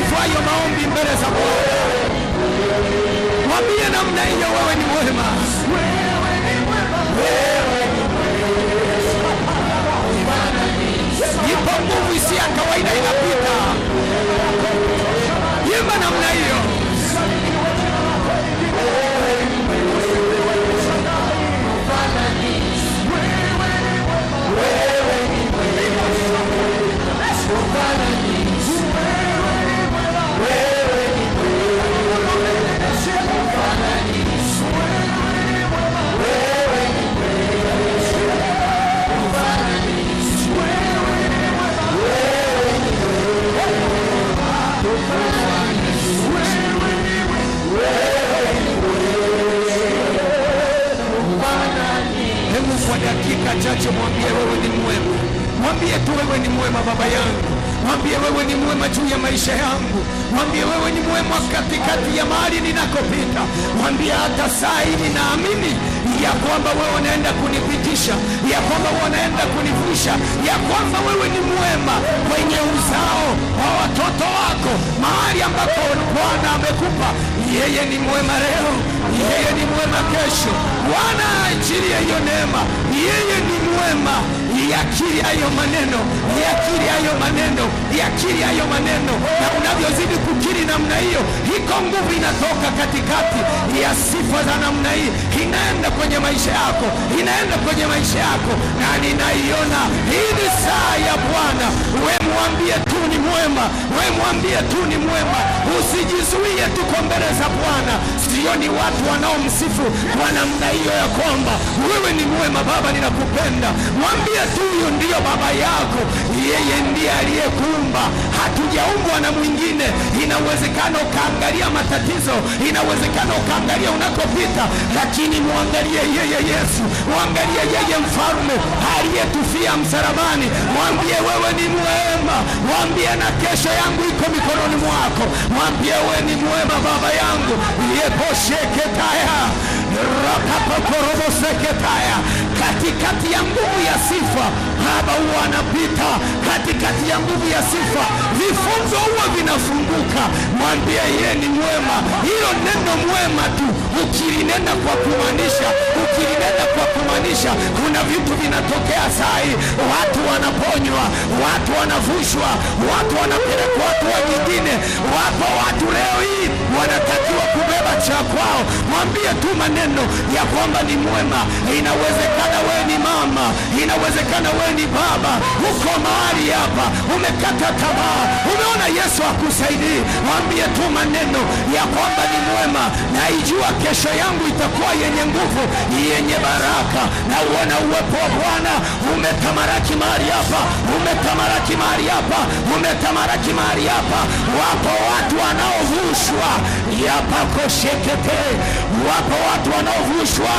nguvu hayo maombi mbele za Bwana. Mwambie namna hiyo, wewe ni mwema. Ipo nguvu isi ya kawaida inapita. Imba namna hiyo. Kwa dakika chache mwambie wewe ni mwema. Mwambie tu wewe ni mwema Baba yangu. Mwambie wewe ni mwema juu ya maisha yangu. Mwambie wewe ni mwema katikati ya mahali ninakopita. Mwambie hata saa hii ninaamini ya kwamba wewe unaenda kunipitisha, ya kwamba wewe unaenda kunivusha, ya kwamba wewe ni mwema kwenye uzao wa watoto wako, mahali ambapo Bwana amekupa. Yeye ni mwema leo, yeye ni mwema kesho. Bwana achilie hiyo neema. Yeye ni mwema. Yakiri hayo maneno, yakiri hayo maneno, yakiri hayo maneno. Na unavyozidi kukiri namna hiyo, iko nguvu inatoka katikati ya sifa za namna hii, inaenda kwenye maisha yako, inaenda kwenye maisha yako. Na ninaiona hii ni saa ya Bwana. We mwambie tu ni mwema, we mwambie tu ni mwema. Usijizuie, tuko mbele za Bwana. Sio ni watu wanaomsifu kwa namna hiyo ya kwamba wewe ni mwema. Baba, ninakupenda. Mwambie tu huyo ndio baba yako. Yeye ndiye aliyekuumba. Hatujaumbwa na mwingine. Inawezekana ukaangalia matatizo, inawezekana ukaangalia unakopita, lakini muangalie yeye Yesu. Muangalie yeye mfalme aliyetufia msalabani. Mwambie wewe ni mwema. Mwambie na kesho yangu iko mikononi mwako. Mwambie wewe ni mwema Baba yangu. Yeposheketaya rakapakoroboseketaya. Katikati ya nguvu ya sifa Baba huwa anapita. Katikati ya nguvu ya sifa vifungo huwa vinafunguka. Mwambie yeye ni mwema. Hilo neno mwema tu ukilinena kwa kumaanisha, ukilinena kwa kumaanisha, kuna vitu vinatokea sai. Watu wanaponywa, watu wanavushwa, watu wanapelekwa watu wengine. Wapo watu leo hii wanatakiwa kubeba cha kwao. Mwambie tu maneno ya kwamba ni mwema. Inawezekana wewe ni mama, inawezekana wewe ni baba, uko mahali hapa umekata tamaa, umeona Yesu akusaidii. Mwambie tu maneno ya kwamba ni mwema. Na ijua kesho yangu itakuwa yenye nguvu, yenye baraka. Na uona uwepo wa Bwana umetamaraki mahali hapa, umetamaraki mahali hapa, umetamaraki mahali hapa. Wapo watu wanaovushwa yapakoshekete, wapo watu wanaovushwa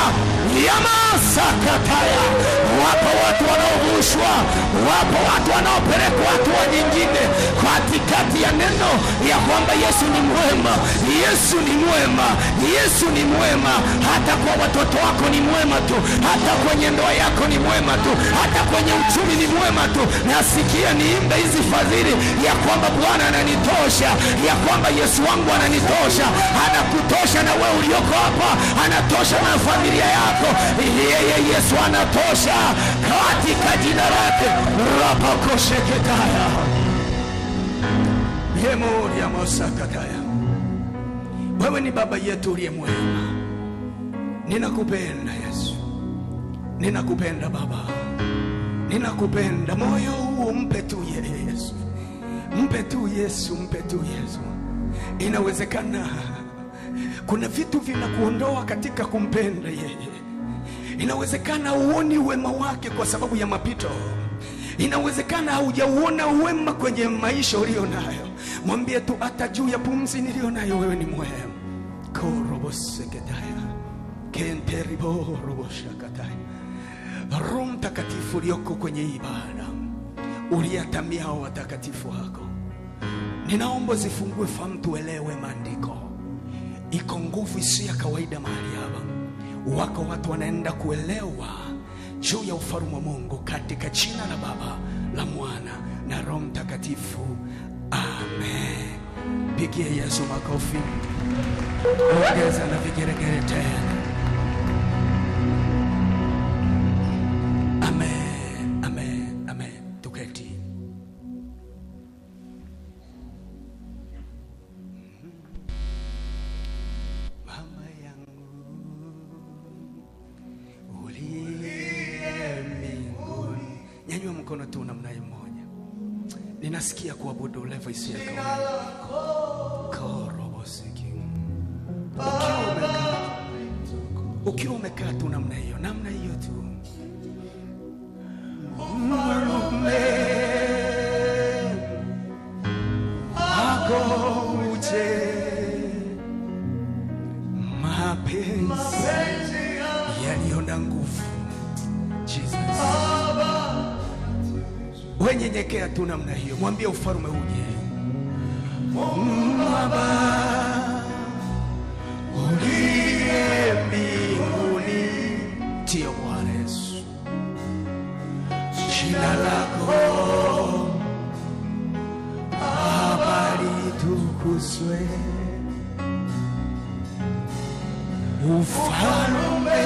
yamasakataya, wapo watu wanaovushwa, wapo watu wanaopelekwa watu wengine katikati ya neno ya kwamba Yesu ni mwema. Yesu ni mwema. Yesu ni mwema. Hata kwa watoto wako ni mwema tu, hata kwenye ndoa yako ni mwema tu, hata kwenye uchumi ni mwema tu. Nasikia niimbe hizi fadhili ya kwamba Bwana ananitosha, ya kwamba Yesu wangu ananitosha. Anakutosha na wewe ulioko hapa, anatosha na familia yako. Yeye Yesu anatosha katika jina lake. Rapakosheketaya Yemoria mosakataya. Wewe ni baba yetu uliye mwema. Ninakupenda Yesu, ninakupenda Baba, ninakupenda. Moyo huu mpe tu Yesu, mpe tu Yesu, mpe tu Yesu. Inawezekana kuna vitu vinakuondoa katika kumpenda yeye. Inawezekana uoni wema wake kwa sababu ya mapito. Inawezekana hujauona wema kwenye maisha ulio nayo. Mwambie tu hata juu ya pumzi nilio nayo wewe ni mwema. Koroboseketaya kenteribo roboshakataya. Roho Mtakatifu ulioko kwenye ibada, uliyatamia watakatifu wako, ninaomba zifungue fahamu tuelewe maandiko. Iko nguvu isiyo ya kawaida mahali hapa. Wako watu wanaenda kuelewa juu ya ufalme wa Mungu katika jina la Baba, la Mwana na Roho Mtakatifu. Amen. Pigia Yesu makofi. Ongeza na vigeregere tena. Amen, amen, amen. Tuketi. Mama yangu uliye mbinguni. Nyanyua mkono tu namna moja. Ninasikia kuabudu level isiyo ya kawaida. Ukiwa umekaa tu namna hiyo tu. Mwarume ako uje mapenzi yaliyo na nguvu. Jesus. Wenyenyekea tu namna hiyo. Mwambie ufalme uje. Baba uliye mbinguni, tia Bwana Yesu. Jina lako Baba litukuzwe. Ufalme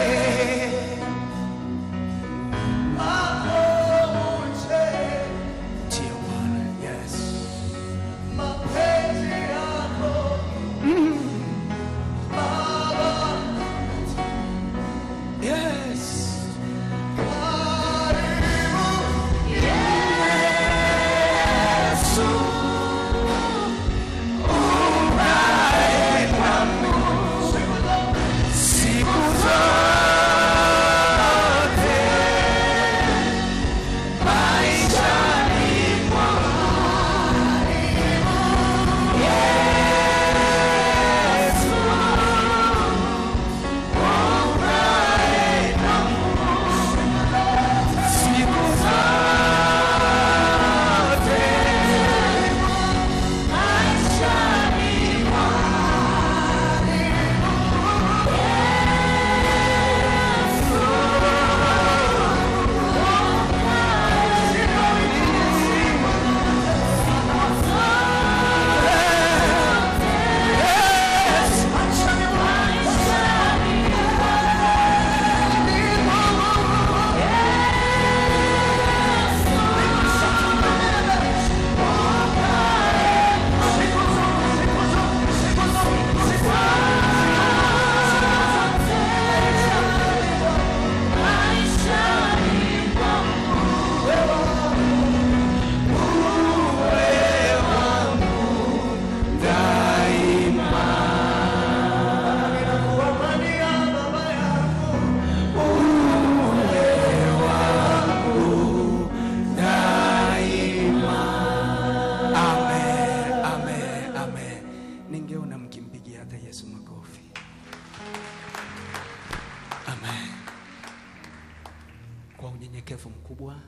mkubwa.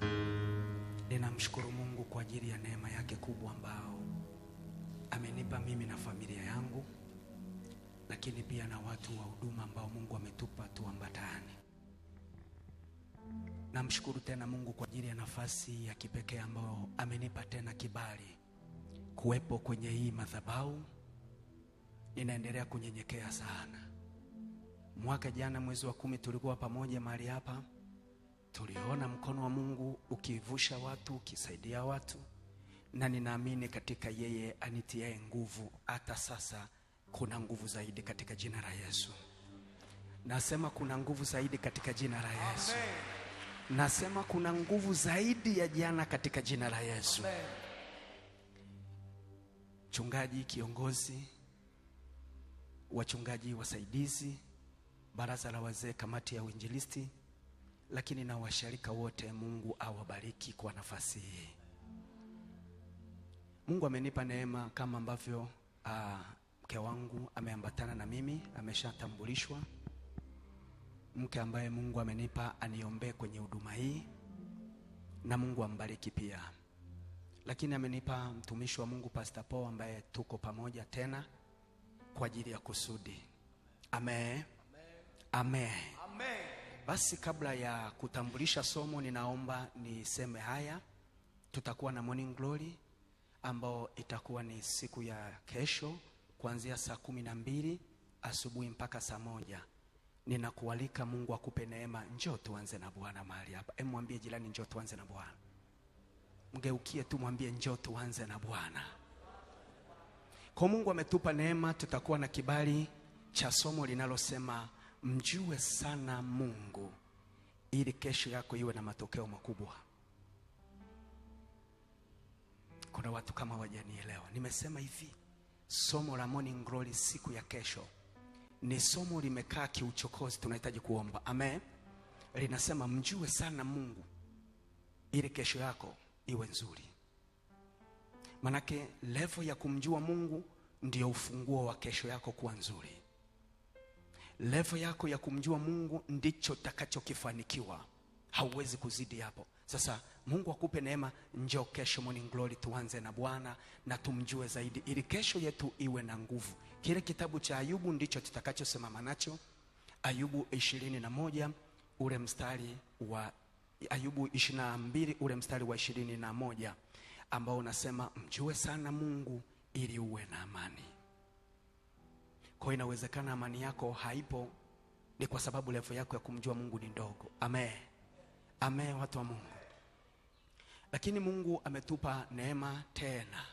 Ninamshukuru Mungu kwa ajili ya neema yake kubwa ambao amenipa mimi na familia yangu, lakini pia na watu wa huduma ambao Mungu ametupa tuambatane. Namshukuru tena Mungu kwa ajili ya nafasi ya kipekee ambao amenipa tena kibali kuwepo kwenye hii madhabahu. Ninaendelea kunyenyekea sana. Mwaka jana mwezi wa 10 tulikuwa pamoja mahali hapa. Tuliona mkono wa Mungu ukivusha watu, ukisaidia watu, na ninaamini katika yeye anitiaye nguvu hata sasa kuna nguvu zaidi katika jina la Yesu. Nasema kuna nguvu zaidi katika jina la Yesu. Amen. Nasema kuna nguvu zaidi ya jana katika jina la Yesu. Amen. Mchungaji kiongozi, wachungaji wasaidizi, baraza la wazee, kamati ya uinjilisti, lakini na washirika wote, Mungu awabariki kwa nafasi hii. Mungu amenipa neema kama ambavyo mke wangu ameambatana na mimi, ameshatambulishwa. Mke ambaye Mungu amenipa aniombee kwenye huduma hii, na Mungu ambariki pia. Lakini amenipa mtumishi wa Mungu Pastor Paul ambaye tuko pamoja tena kwa ajili ya kusudi. Amen. Amen. Amen. Basi kabla ya kutambulisha somo, ninaomba niseme haya. Tutakuwa na morning glory ambao itakuwa ni siku ya kesho kuanzia saa 12 asubuhi mpaka saa 1. Ninakualika, Mungu akupe neema. Njoo tuanze na Bwana mahali hapa. Mwambie jirani, njoo tuanze na Bwana. Mgeukie tu mwambie, njoo tuanze na Bwana. Kwa Mungu ametupa neema, tutakuwa na kibali cha somo linalosema mjue sana Mungu ili kesho yako iwe na matokeo makubwa. Kuna watu kama wajanielewa. Nimesema hivi, somo la Morning Glory siku ya kesho ni somo limekaa kiuchokozi, tunahitaji kuomba. Amen. Linasema mjue sana Mungu ili kesho yako iwe nzuri. Manake level ya kumjua Mungu ndio ufunguo wa kesho yako kuwa nzuri. Level yako ya kumjua Mungu ndicho utakachokifanikiwa. Hauwezi kuzidi hapo. Sasa Mungu akupe neema, njoo kesho Morning Glory tuanze na Bwana na tumjue zaidi ili kesho yetu iwe na nguvu. Kile kitabu cha Ayubu ndicho tutakachosimama nacho. Ayubu 21 ule mstari wa Ayubu 22 ule mstari wa 21 ambao unasema mjue sana Mungu ili uwe na amani. Kwa inawezekana amani yako haipo ni kwa sababu level yako ya kumjua Mungu ni ndogo. Amen. Amen, watu wa Mungu. Lakini Mungu ametupa neema tena.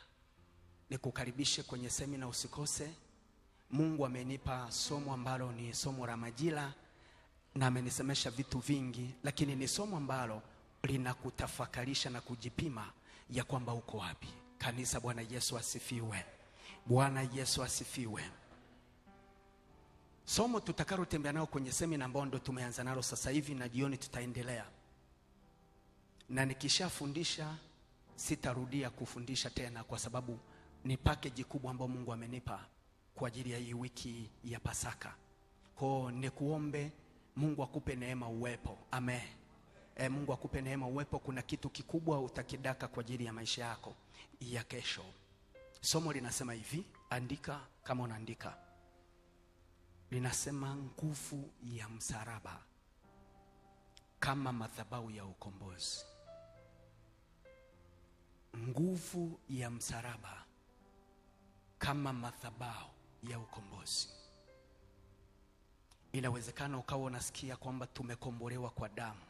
Nikukaribishe kwenye semina, usikose. Mungu amenipa somo ambalo ni somo la majira na amenisemesha vitu vingi, lakini ni somo ambalo linakutafakarisha na kujipima ya kwamba uko wapi. Kanisa, Bwana Yesu asifiwe. Bwana Yesu asifiwe. Somo tutakalotembea nao kwenye semina ambao ndo tumeanza nalo sasa hivi na jioni tutaendelea. Na nikishafundisha sitarudia kufundisha tena kwa sababu ni package kubwa ambayo Mungu amenipa kwa ajili ya hii wiki ya Pasaka. Kwa nikuombe Mungu akupe neema uwepo. Amen. Mungu akupe neema uwepo. Kuna kitu kikubwa utakidaka kwa ajili ya maisha yako ya kesho. Somo linasema hivi, andika kama unaandika. Linasema nguvu ya msalaba kama madhabahu ya ukombozi. Nguvu ya msalaba kama madhabahu ya ukombozi. Inawezekana ukawa unasikia kwamba tumekombolewa kwa damu,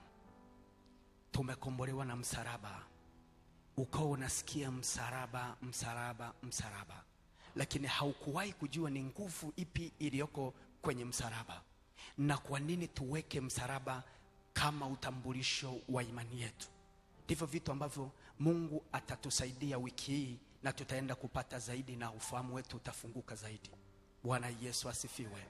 tumekombolewa na msalaba. Ukawa unasikia msalaba, msalaba, msalaba, lakini haukuwahi kujua ni nguvu ipi iliyoko kwenye msalaba na kwa nini tuweke msalaba kama utambulisho wa imani yetu. Ndivyo vitu ambavyo Mungu atatusaidia wiki hii na tutaenda kupata zaidi na ufahamu wetu utafunguka zaidi. Bwana Yesu asifiwe.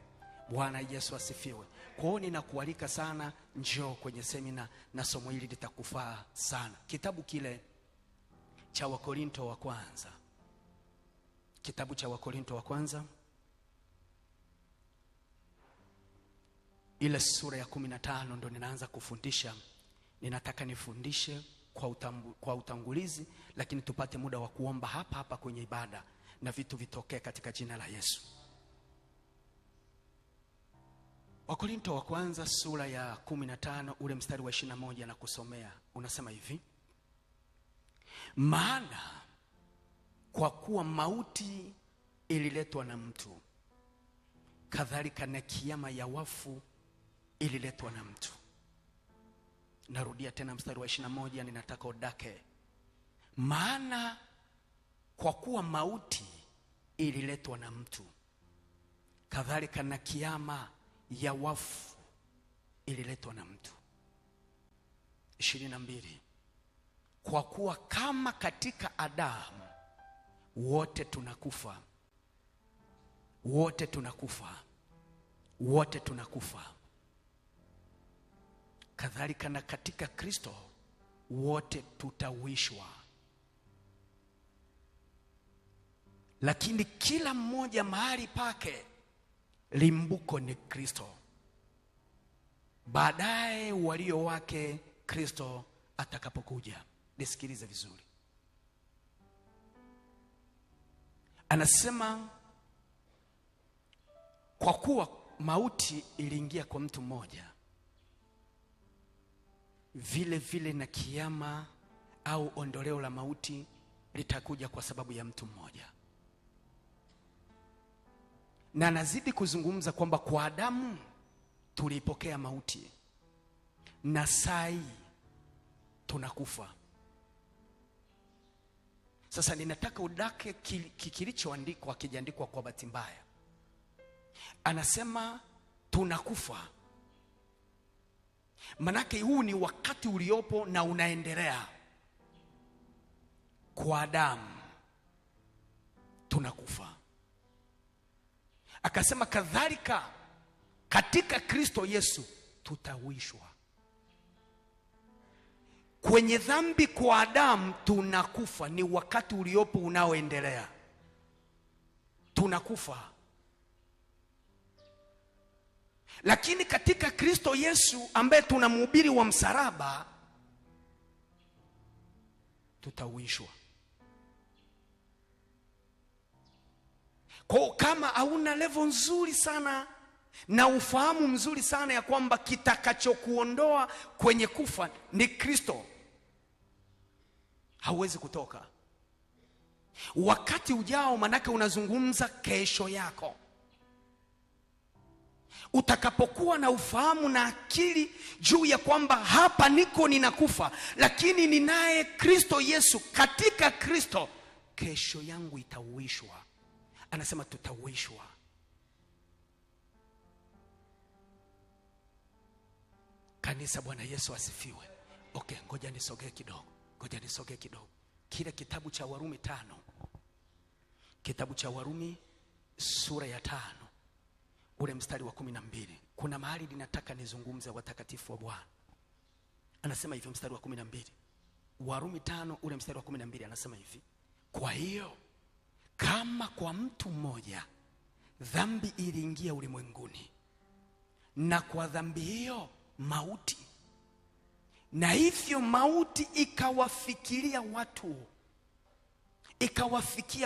Bwana Yesu asifiwe. Kwa hiyo ninakualika sana, njoo kwenye semina na somo hili litakufaa sana. Kitabu kile cha Wakorinto wa kwanza. Kitabu cha Wakorinto wa kwanza ile sura ya 15 ndo ninaanza kufundisha. Ninataka nifundishe kwa utangulizi, lakini tupate muda wa kuomba hapa hapa kwenye ibada na vitu vitokee katika jina la Yesu. Wakorinto wa kwanza sura ya 15 ule mstari wa 21 na kusomea. Unasema hivi: maana kwa kuwa mauti ililetwa na mtu, kadhalika na kiyama ya wafu ililetwa na mtu. Narudia tena mstari wa 21, ninataka udake. Maana kwa kuwa mauti ililetwa na mtu, kadhalika na kiyama ya wafu ililetwa na mtu. 22, kwa kuwa kama katika Adamu wote tunakufa, wote tunakufa, wote tunakufa, kadhalika na katika Kristo wote tutawishwa. Lakini kila mmoja mahali pake, limbuko ni Kristo, baadaye walio wake Kristo atakapokuja. Nisikilize vizuri. Anasema kwa kuwa mauti iliingia kwa mtu mmoja, vile vile na kiyama au ondoleo la mauti litakuja kwa sababu ya mtu mmoja. Na nazidi kuzungumza kwamba kwa Adamu tulipokea mauti, na sai tunakufa. Sasa ninataka udake kilichoandikwa kijaandikwa kwa bahati mbaya. Anasema tunakufa, manake huu ni wakati uliopo na unaendelea. Kwa Adamu tunakufa. Akasema kadhalika katika Kristo Yesu tutawishwa. Kwenye dhambi kwa Adamu tunakufa, ni wakati uliopo unaoendelea. Tunakufa. Lakini katika Kristo Yesu ambaye tunamhubiri wa msalaba, tutawishwa. Kwa kama hauna level nzuri sana na ufahamu mzuri sana ya kwamba kitakachokuondoa kwenye kufa ni Kristo, hauwezi kutoka. Wakati ujao, manake unazungumza kesho yako. Utakapokuwa na ufahamu na akili juu ya kwamba hapa niko ninakufa, lakini ninaye Kristo Yesu, katika Kristo kesho yangu itauishwa. Anasema tutauishwa. Kanisa, Bwana Yesu asifiwe. Okay, ngoja nisogee kidogo. Kile kitabu cha Warumi 5. Kitabu cha Warumi sura ya 5. Ule mstari wa 12. Kuna mahali ninataka nizungumze watakatifu wa Bwana. Anasema hivi mstari wa 12. Warumi 5 ule mstari wa 12 anasema hivi: kwa hiyo kama kwa mtu mmoja dhambi iliingia ulimwenguni, na kwa dhambi hiyo mauti, na hivyo mauti ikawafikia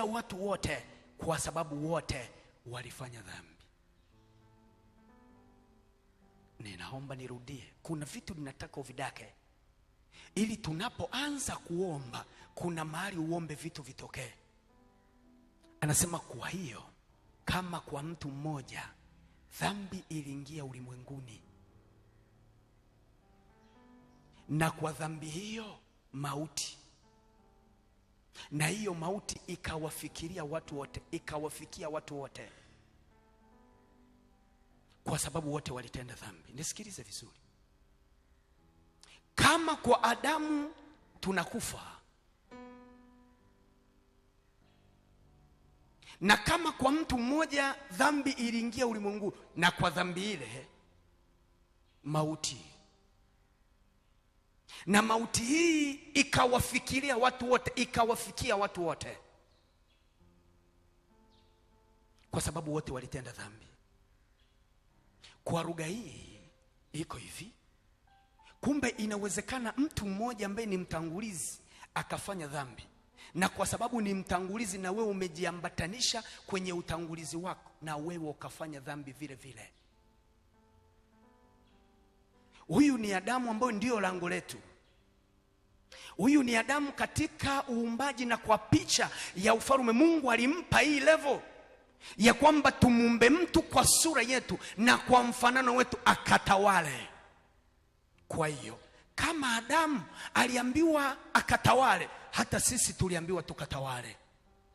watu wote, kwa sababu wote walifanya dhambi. Ninaomba nirudie, kuna vitu ninataka uvidake, ili tunapoanza kuomba kuna mahali uombe vitu vitokee. Anasema kwa hiyo kama kwa mtu mmoja dhambi iliingia ulimwenguni, na kwa dhambi hiyo mauti, na hiyo mauti ikawafikia watu wote, kwa sababu wote walitenda dhambi. Nisikilize vizuri. Kama kwa Adamu tunakufa, na kama kwa mtu mmoja dhambi iliingia ulimwengu, na kwa dhambi ile mauti, na mauti hii ikawafikia watu wote, kwa sababu wote walitenda dhambi. Kwa lugha hii iko hivi: kumbe inawezekana mtu mmoja ambaye ni mtangulizi akafanya dhambi, na kwa sababu ni mtangulizi na wewe umejiambatanisha kwenye utangulizi wako, na wewe ukafanya dhambi vile vile. Huyu ni Adamu ambaye ndio lango letu. Huyu ni Adamu katika uumbaji, na kwa picha ya ufalme Mungu alimpa hii level ya kwamba tumuumbe mtu kwa sura yetu na kwa mfanano wetu akatawale. Kwa hiyo kama Adamu aliambiwa akatawale, hata sisi tuliambiwa tukatawale.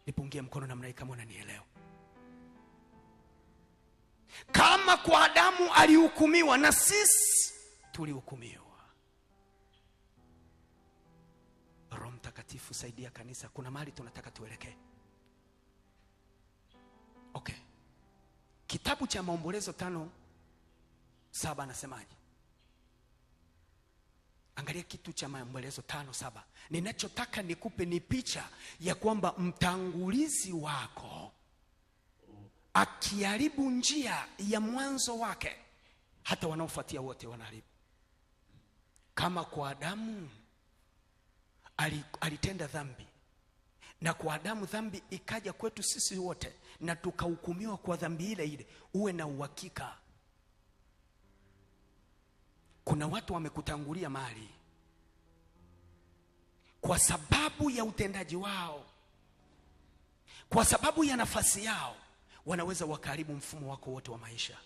Nipungie mkono namna hii kama unanielewa. Kama kwa Adamu alihukumiwa, na sisi tulihukumiwa. Roho Mtakatifu saidia kanisa, kuna mahali tunataka tuelekee. Okay. Kitabu cha Maombolezo 5:7 anasemaje? Angalia kitu cha Maombolezo 5:7. Ninachotaka nikupe ni picha ya kwamba mtangulizi wako akiharibu njia ya mwanzo wake, hata wanaofuatia wote wanaharibu. Kama kwa Adamu alitenda dhambi, na kwa Adamu dhambi ikaja kwetu sisi wote, na tukahukumiwa kwa dhambi ile ile, uwe na uhakika kuna watu wamekutangulia mahali. kwa sababu ya utendaji wao, kwa sababu ya nafasi yao, wanaweza wakaribu mfumo wako wote wa maisha.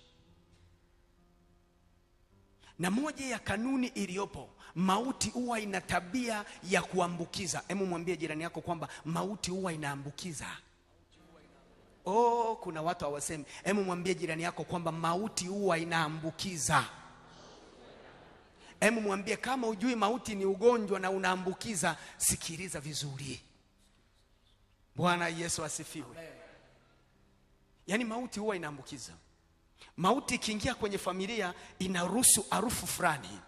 Na moja ya kanuni iliyopo, mauti huwa ina tabia ya kuambukiza. Hebu mwambie jirani yako kwamba mauti huwa inaambukiza. Kuna watu hawasemi. Hebu mwambie jirani yako kwamba mauti huwa inaambukiza. Hebu mwambie, kama hujui mauti ni ugonjwa na unaambukiza, sikiliza vizuri. Bwana Yesu asifiwe. Yaani mauti huwa inaambukiza. Mauti ikiingia kwenye familia inaruhusu harufu fulani,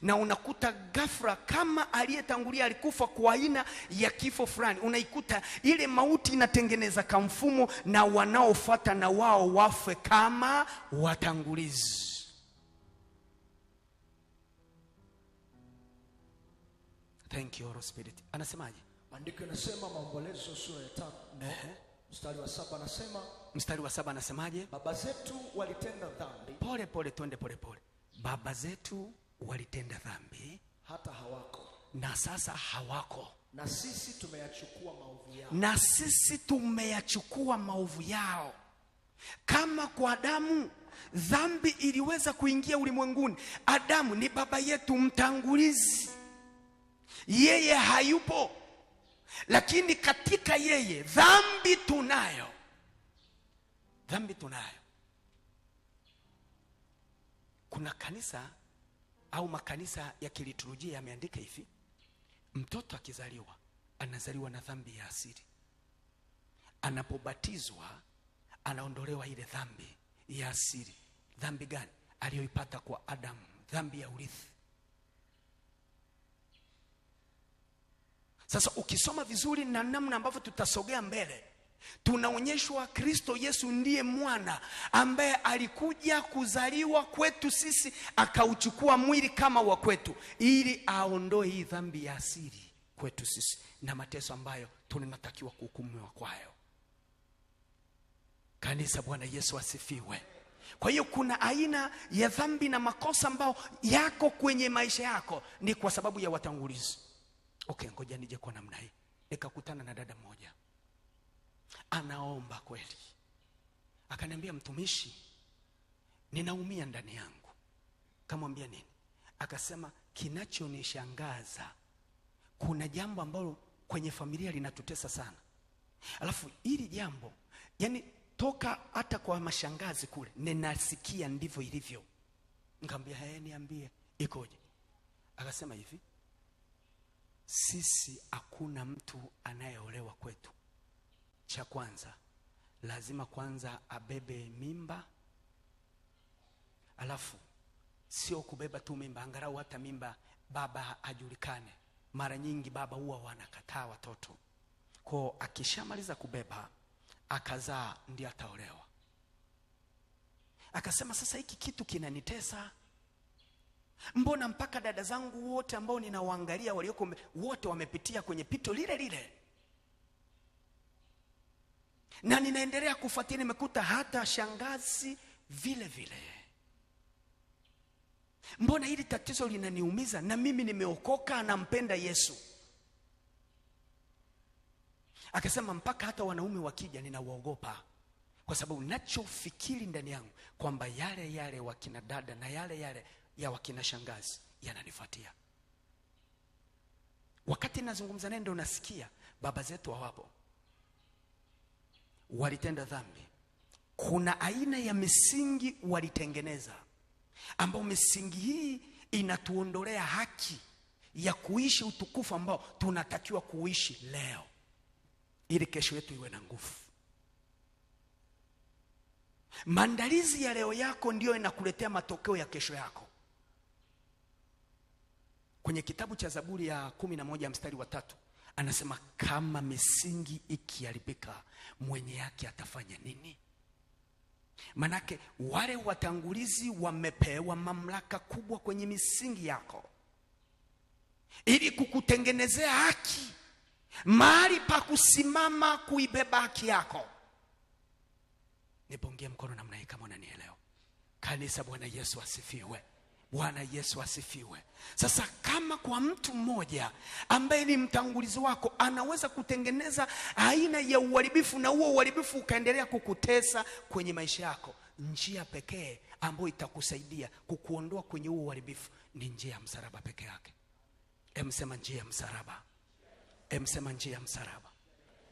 na unakuta ghafla kama aliyetangulia alikufa kwa aina ya kifo fulani, unaikuta ile mauti inatengeneza kamfumo na wanaofuata na wao wafe kama watangulizi. Thank you Holy Spirit. Anasemaje? Maandiko yanasema, Maombolezo sura ya 5 mstari wa 7 anasema, mstari wa 7 anasemaje? Baba zetu walitenda dhambi. Pole pole, twende pole pole. Baba zetu walitenda dhambi hata hawako, na sasa hawako, na sisi tumeyachukua maovu yao. Na sisi tumeyachukua maovu yao. Kama kwa Adamu dhambi iliweza kuingia ulimwenguni, Adamu ni baba yetu mtangulizi, yeye hayupo, lakini katika yeye dhambi tunayo. Dhambi tunayo. Kuna kanisa au makanisa ya kiliturujia yameandika hivi: mtoto akizaliwa anazaliwa na dhambi ya asili. Anapobatizwa anaondolewa ile dhambi ya asili. Dhambi gani? Aliyoipata kwa Adamu, dhambi ya urithi. Sasa ukisoma vizuri na namna ambavyo tutasogea mbele, tunaonyeshwa Kristo Yesu ndiye mwana ambaye alikuja kuzaliwa kwetu sisi, akauchukua mwili kama wa kwetu, ili aondoe hii dhambi ya asili kwetu sisi na mateso ambayo tunatakiwa kuhukumiwa kwayo. Kanisa, Bwana Yesu asifiwe. Kwa hiyo kuna aina ya dhambi na makosa ambayo yako kwenye maisha yako ni kwa sababu ya watangulizi. Okay, ngoja nije kwa namna hii. Nikakutana na dada mmoja anaomba kweli, akaniambia, mtumishi, ninaumia ndani yangu. Kamwambia nini? Akasema, kinachonishangaza, kuna jambo ambalo kwenye familia linatutesa sana, alafu hili jambo, yani toka hata kwa mashangazi kule ninasikia ndivyo ilivyo. Nikamwambia, niambie ikoje? Akasema hivi, sisi hakuna mtu anayeolewa kwetu, cha kwanza lazima kwanza abebe mimba, alafu sio kubeba tu mimba, angalau hata mimba baba ajulikane. Mara nyingi baba huwa wanakataa watoto, kwa akishamaliza kubeba akazaa ndiye ataolewa. Akasema, sasa hiki kitu kinanitesa. Mbona mpaka dada zangu wote ambao ninawaangalia walioko wote wamepitia kwenye pito lile lile, na ninaendelea kufuatia, nimekuta hata shangazi vile vile. Mbona hili tatizo linaniumiza, na mimi nimeokoka, nampenda Yesu. Akasema, mpaka hata wanaume wakija ninawaogopa, kwa sababu nachofikiri ndani yangu kwamba yale yale wakina dada na yale yale ya wakina shangazi yananifuatia. Wakati nazungumza naye ndio nasikia baba zetu hawapo, walitenda dhambi. Kuna aina ya misingi walitengeneza, ambao misingi hii inatuondolea haki ya kuishi utukufu ambao tunatakiwa kuishi leo, ili kesho yetu iwe na nguvu. Maandalizi ya leo yako ndio inakuletea matokeo ya kesho yako. Kwenye kitabu cha Zaburi ya 11 mstari wa 3 anasema, kama misingi ikiharibika, mwenye yake atafanya nini? Manake wale watangulizi wamepewa mamlaka kubwa kwenye misingi yako, ili kukutengenezea haki, mahali pa kusimama kuibeba haki yako. Nipungie mkono namna hii kama unanielewa. Kanisa, Bwana Yesu asifiwe. Bwana Yesu asifiwe. Sasa kama kwa mtu mmoja ambaye ni mtangulizi wako anaweza kutengeneza aina ya uharibifu, na huo uharibifu ukaendelea kukutesa kwenye maisha yako, njia pekee ambayo itakusaidia kukuondoa kwenye huo uharibifu ni njia ya msalaba peke yake. Emsema njia ya msalaba. Emsema njia ya msalaba.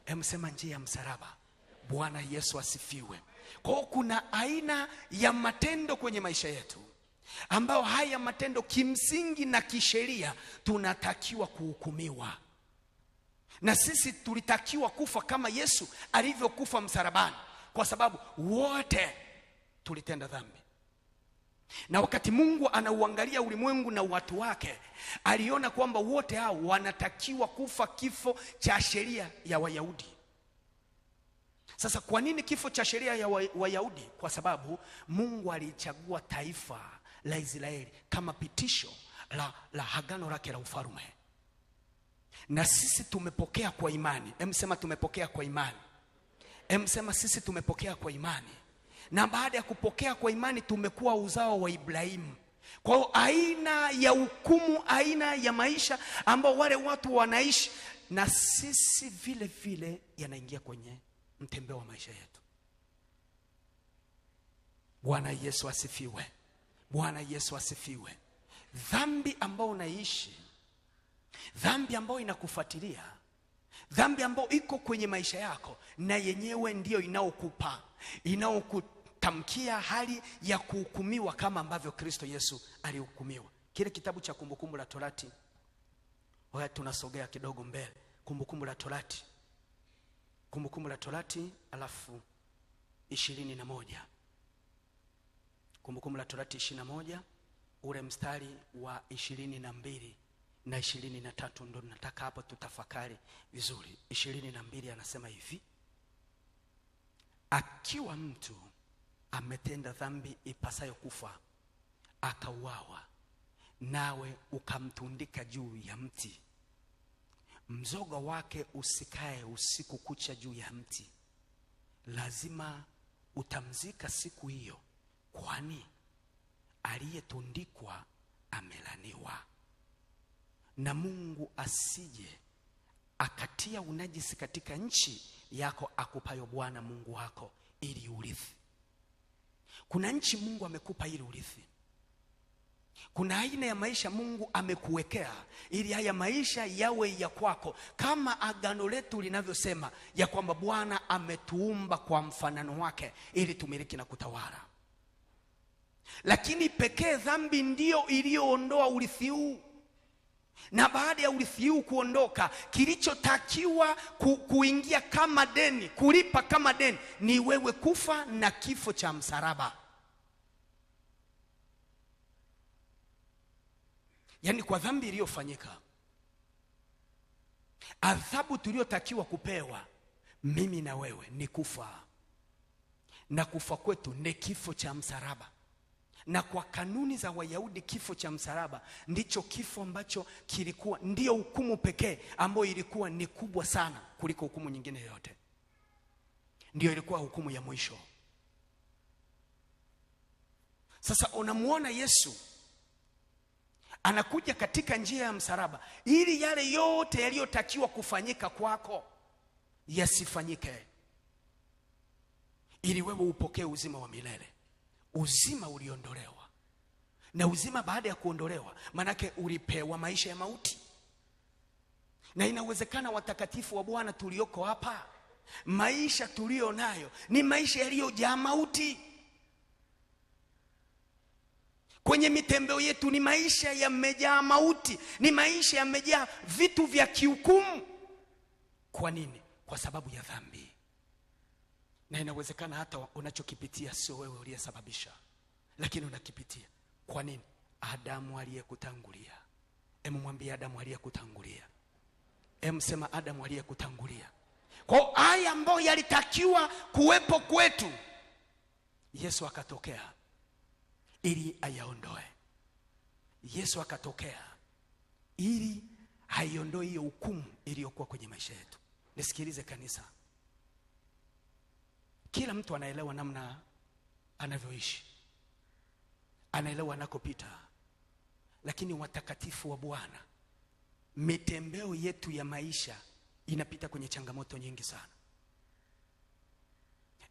Emsema njia ya msalaba. Bwana Yesu asifiwe. Kwa hiyo kuna aina ya matendo kwenye maisha yetu ambao haya matendo kimsingi na kisheria tunatakiwa kuhukumiwa. Na sisi tulitakiwa kufa kama Yesu alivyokufa msalabani, kwa sababu wote tulitenda dhambi. Na wakati Mungu anauangalia ulimwengu na watu wake, aliona kwamba wote hao wanatakiwa kufa kifo cha sheria ya Wayahudi. Sasa kwa nini kifo cha sheria ya Wayahudi? Kwa sababu Mungu alichagua taifa la Israeli kama pitisho la agano lake la ufalme. Na sisi tumepokea kwa imani. Emsema tumepokea kwa imani. Emsema sisi tumepokea kwa imani. Na baada ya kupokea kwa imani tumekuwa uzao wa Ibrahimu. Kwa hiyo aina ya hukumu, aina ya maisha ambao wale watu wanaishi, na sisi vile vile yanaingia kwenye mtembeo wa maisha yetu. Bwana Yesu asifiwe. Bwana Yesu asifiwe. Dhambi ambao unaishi, dhambi ambao inakufuatilia, dhambi ambao iko kwenye maisha yako, na yenyewe ndiyo inaokutamkia hali ya kuhukumiwa kama ambavyo Kristo Yesu alihukumiwa. Kile kitabu cha Kumbukumbu la Torati, wakati tunasogea kidogo mbele, Kumbukumbu la Torati, Kumbukumbu la Torati alafu 21. Kumbukumbu la Torati 21 ule mstari wa 22 na 23 ndo nataka hapo tutafakari vizuri. 22 anasema hivi: akiwa mtu ametenda dhambi ipasayo kufa, akauawa, nawe ukamtundika juu ya mti, mzoga wake usikae usiku kucha juu ya mti, lazima utamzika siku hiyo, kwani aliyetundikwa amelaniwa. Na Mungu asije akatia unajisi katika nchi yako akupayo Bwana Mungu wako ili urithi. Kuna nchi Mungu amekupa ili urithi. Kuna aina ya maisha Mungu amekuwekea ili haya maisha yawe ya kwako, kama agano letu linavyosema ya kwamba Bwana ametuumba kwa mfanano wake ili tumiliki na kutawala. Lakini pekee dhambi ndiyo iliyoondoa urithi huu. Na baada ya urithi huu kuondoka, kilichotakiwa kuingia kama deni, kulipa kama deni, ni wewe kufa na kifo cha msalaba. Yaani kwa dhambi iliyofanyika, adhabu tuliyotakiwa kupewa mimi na wewe ni kufa. Na kufa kwetu ni kifo cha msalaba. Na kwa kanuni za Wayahudi kifo cha msalaba ndicho kifo ambacho kilikuwa ndiyo hukumu pekee ambayo ilikuwa ni kubwa sana kuliko hukumu nyingine yote. Ndiyo ilikuwa hukumu ya mwisho. Sasa unamuona Yesu anakuja katika njia ya msalaba ili yale yote yaliyotakiwa kufanyika kwako yasifanyike, ili wewe upokee uzima wa milele. Uzima uliondolewa. Na uzima baada ya kuondolewa, manake ulipewa maisha ya mauti. Na inawezekana watakatifu wa Bwana tulioko hapa, maisha tulio nayo ni maisha yaliyojaa mauti. Kwenye mitembeo yetu ni maisha yamejaa mauti, ni maisha yamejaa vitu vya kihukumu. Kwa nini? Kwa sababu ya dhambi. Na inawezekana hata unachokipitia sio wewe uliyesababisha, lakini unakipitia. Kwa nini? Adamu aliyekutangulia. Mwambie Adamu aliyekutangulia. Sema Adamu aliyekutangulia. Kwa haya ambayo yalitakiwa kuwepo kwetu, Yesu akatokea ili ayaondoe. Yesu akatokea ili aiondoe hiyo hukumu iliyokuwa kwenye maisha yetu. Nisikilize kanisa. Kila mtu anaelewa namna anavyoishi, anaelewa anakopita, Lakini watakatifu wa Bwana, mitembeo yetu ya maisha inapita kwenye changamoto nyingi sana.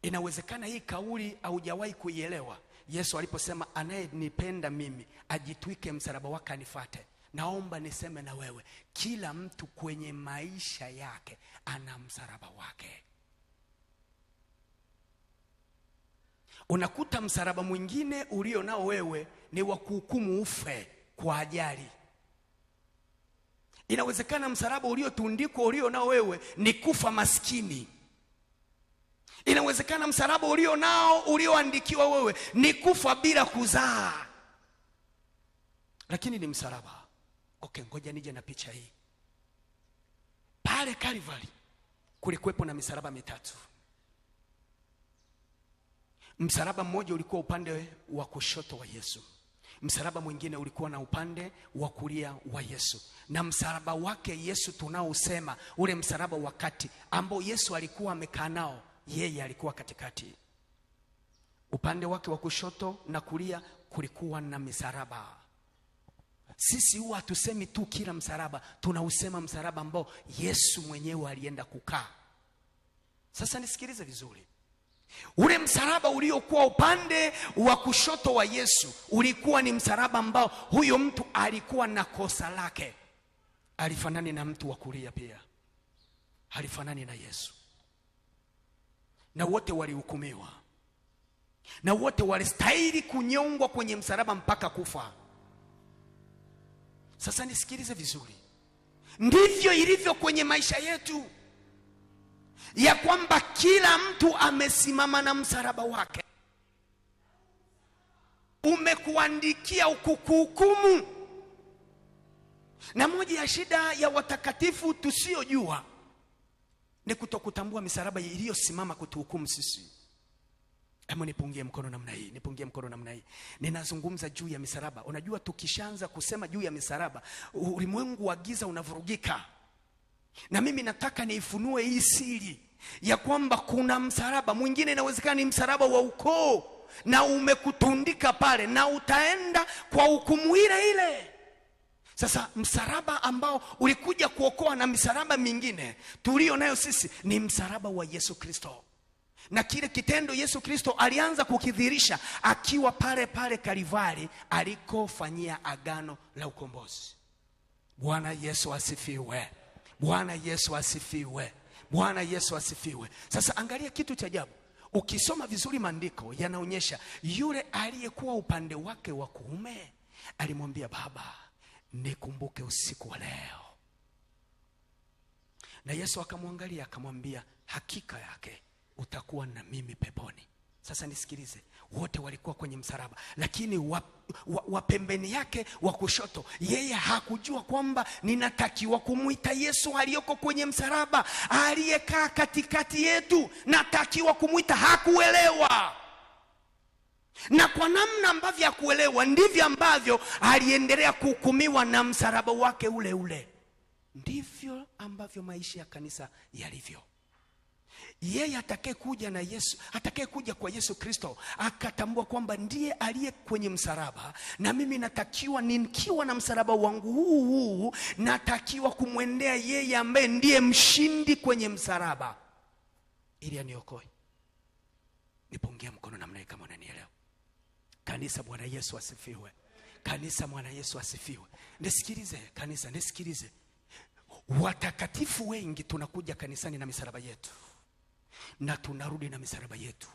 Inawezekana hii kauli haujawahi kuielewa. Yesu aliposema anayenipenda mimi ajitwike msalaba wake anifuate. Naomba niseme na wewe, kila mtu kwenye maisha yake ana msalaba wake. Unakuta msalaba mwingine ulio nao wewe ni wa kuhukumu ufe kwa ajali. Inawezekana msalaba uliotundikwa ulio nao wewe ni kufa maskini. Inawezekana msalaba ulio nao ulioandikiwa wewe ni kufa bila kuzaa. Lakini ni msalaba. Okay, ngoja nije na picha hii. Pale Calvary kulikuwepo na misalaba mitatu. Msalaba mmoja ulikuwa upande wa kushoto wa Yesu. Msalaba mwingine ulikuwa na upande wa kulia wa Yesu. Na msalaba wake Yesu tunaousema, ule msalaba wa kati ambao Yesu alikuwa amekaa nao, yeye alikuwa katikati. Upande wake wa kushoto na kulia kulikuwa na misalaba. Sisi huwa tusemi tu kila msalaba, tunausema msalaba ambao Yesu mwenyewe alienda kukaa. Sasa nisikilize vizuri. Ule msalaba uliokuwa upande wa kushoto wa Yesu ulikuwa ni msalaba ambao huyo mtu alikuwa na kosa lake. Alifanani na mtu wa kulia pia. Alifanani na Yesu. Na wote walihukumiwa. Na wote walistahili kunyongwa kwenye msalaba mpaka kufa. Sasa nisikilize vizuri. Ndivyo ilivyo kwenye maisha yetu, ya kwamba kila mtu amesimama na msalaba wake. Umekuandikia ukukuhukumu. Na moja ya shida ya watakatifu tusiyojua ni kutokutambua misalaba iliyosimama kutuhukumu sisi. Hebu nipungie mkono namna hii, nipungie mkono namna hii. Ninazungumza juu ya misalaba. Unajua tukishaanza kusema juu ya misalaba, ulimwengu wa giza unavurugika. Na mimi nataka niifunue hii siri ya kwamba kuna msalaba mwingine, inawezekana ni msalaba wa ukoo, na umekutundika pale na utaenda kwa hukumu ile ile. Sasa msalaba ambao ulikuja kuokoa na misalaba mingine tulio nayo sisi ni msalaba wa Yesu Kristo. Na kile kitendo Yesu Kristo alianza kukidhihirisha akiwa pale pale Calvary alikofanyia agano la ukombozi. Bwana Yesu asifiwe. Bwana Yesu asifiwe. Bwana Yesu asifiwe. Sasa angalia kitu cha ajabu. Ukisoma vizuri maandiko yanaonyesha yule aliyekuwa upande wake wa kuume alimwambia, Baba, nikumbuke usiku wa leo. Na Yesu akamwangalia akamwambia, hakika yake utakuwa na mimi peponi. Sasa nisikilize, wote walikuwa kwenye msalaba, lakini wa pembeni yake wa kushoto, yeye hakujua kwamba ninatakiwa kumuita Yesu aliyoko kwenye msalaba, aliyekaa katikati yetu, natakiwa kumuita. Hakuelewa. Na kwa namna ambavyo hakuelewa, ndivyo ambavyo aliendelea kuhukumiwa na msalaba wake ule ule. Ndivyo ambavyo maisha ya kanisa yalivyo. Yeye atakayekuja na Yesu, atakayekuja kwa Yesu Kristo, akatambua kwamba ndiye aliye kwenye msalaba, na mimi natakiwa nikiwa na msalaba wangu huu natakiwa kumwendea yeye ambaye ndiye mshindi kwenye msalaba ili aniokoe. Nipungie mkono namna kama unanielewa. Kanisa, Bwana Yesu asifiwe. Kanisa, Bwana Yesu asifiwe. Nisikilize kanisa, nisikilize. Watakatifu wengi tunakuja kanisani na misalaba yetu, na tunarudi na misalaba yetu.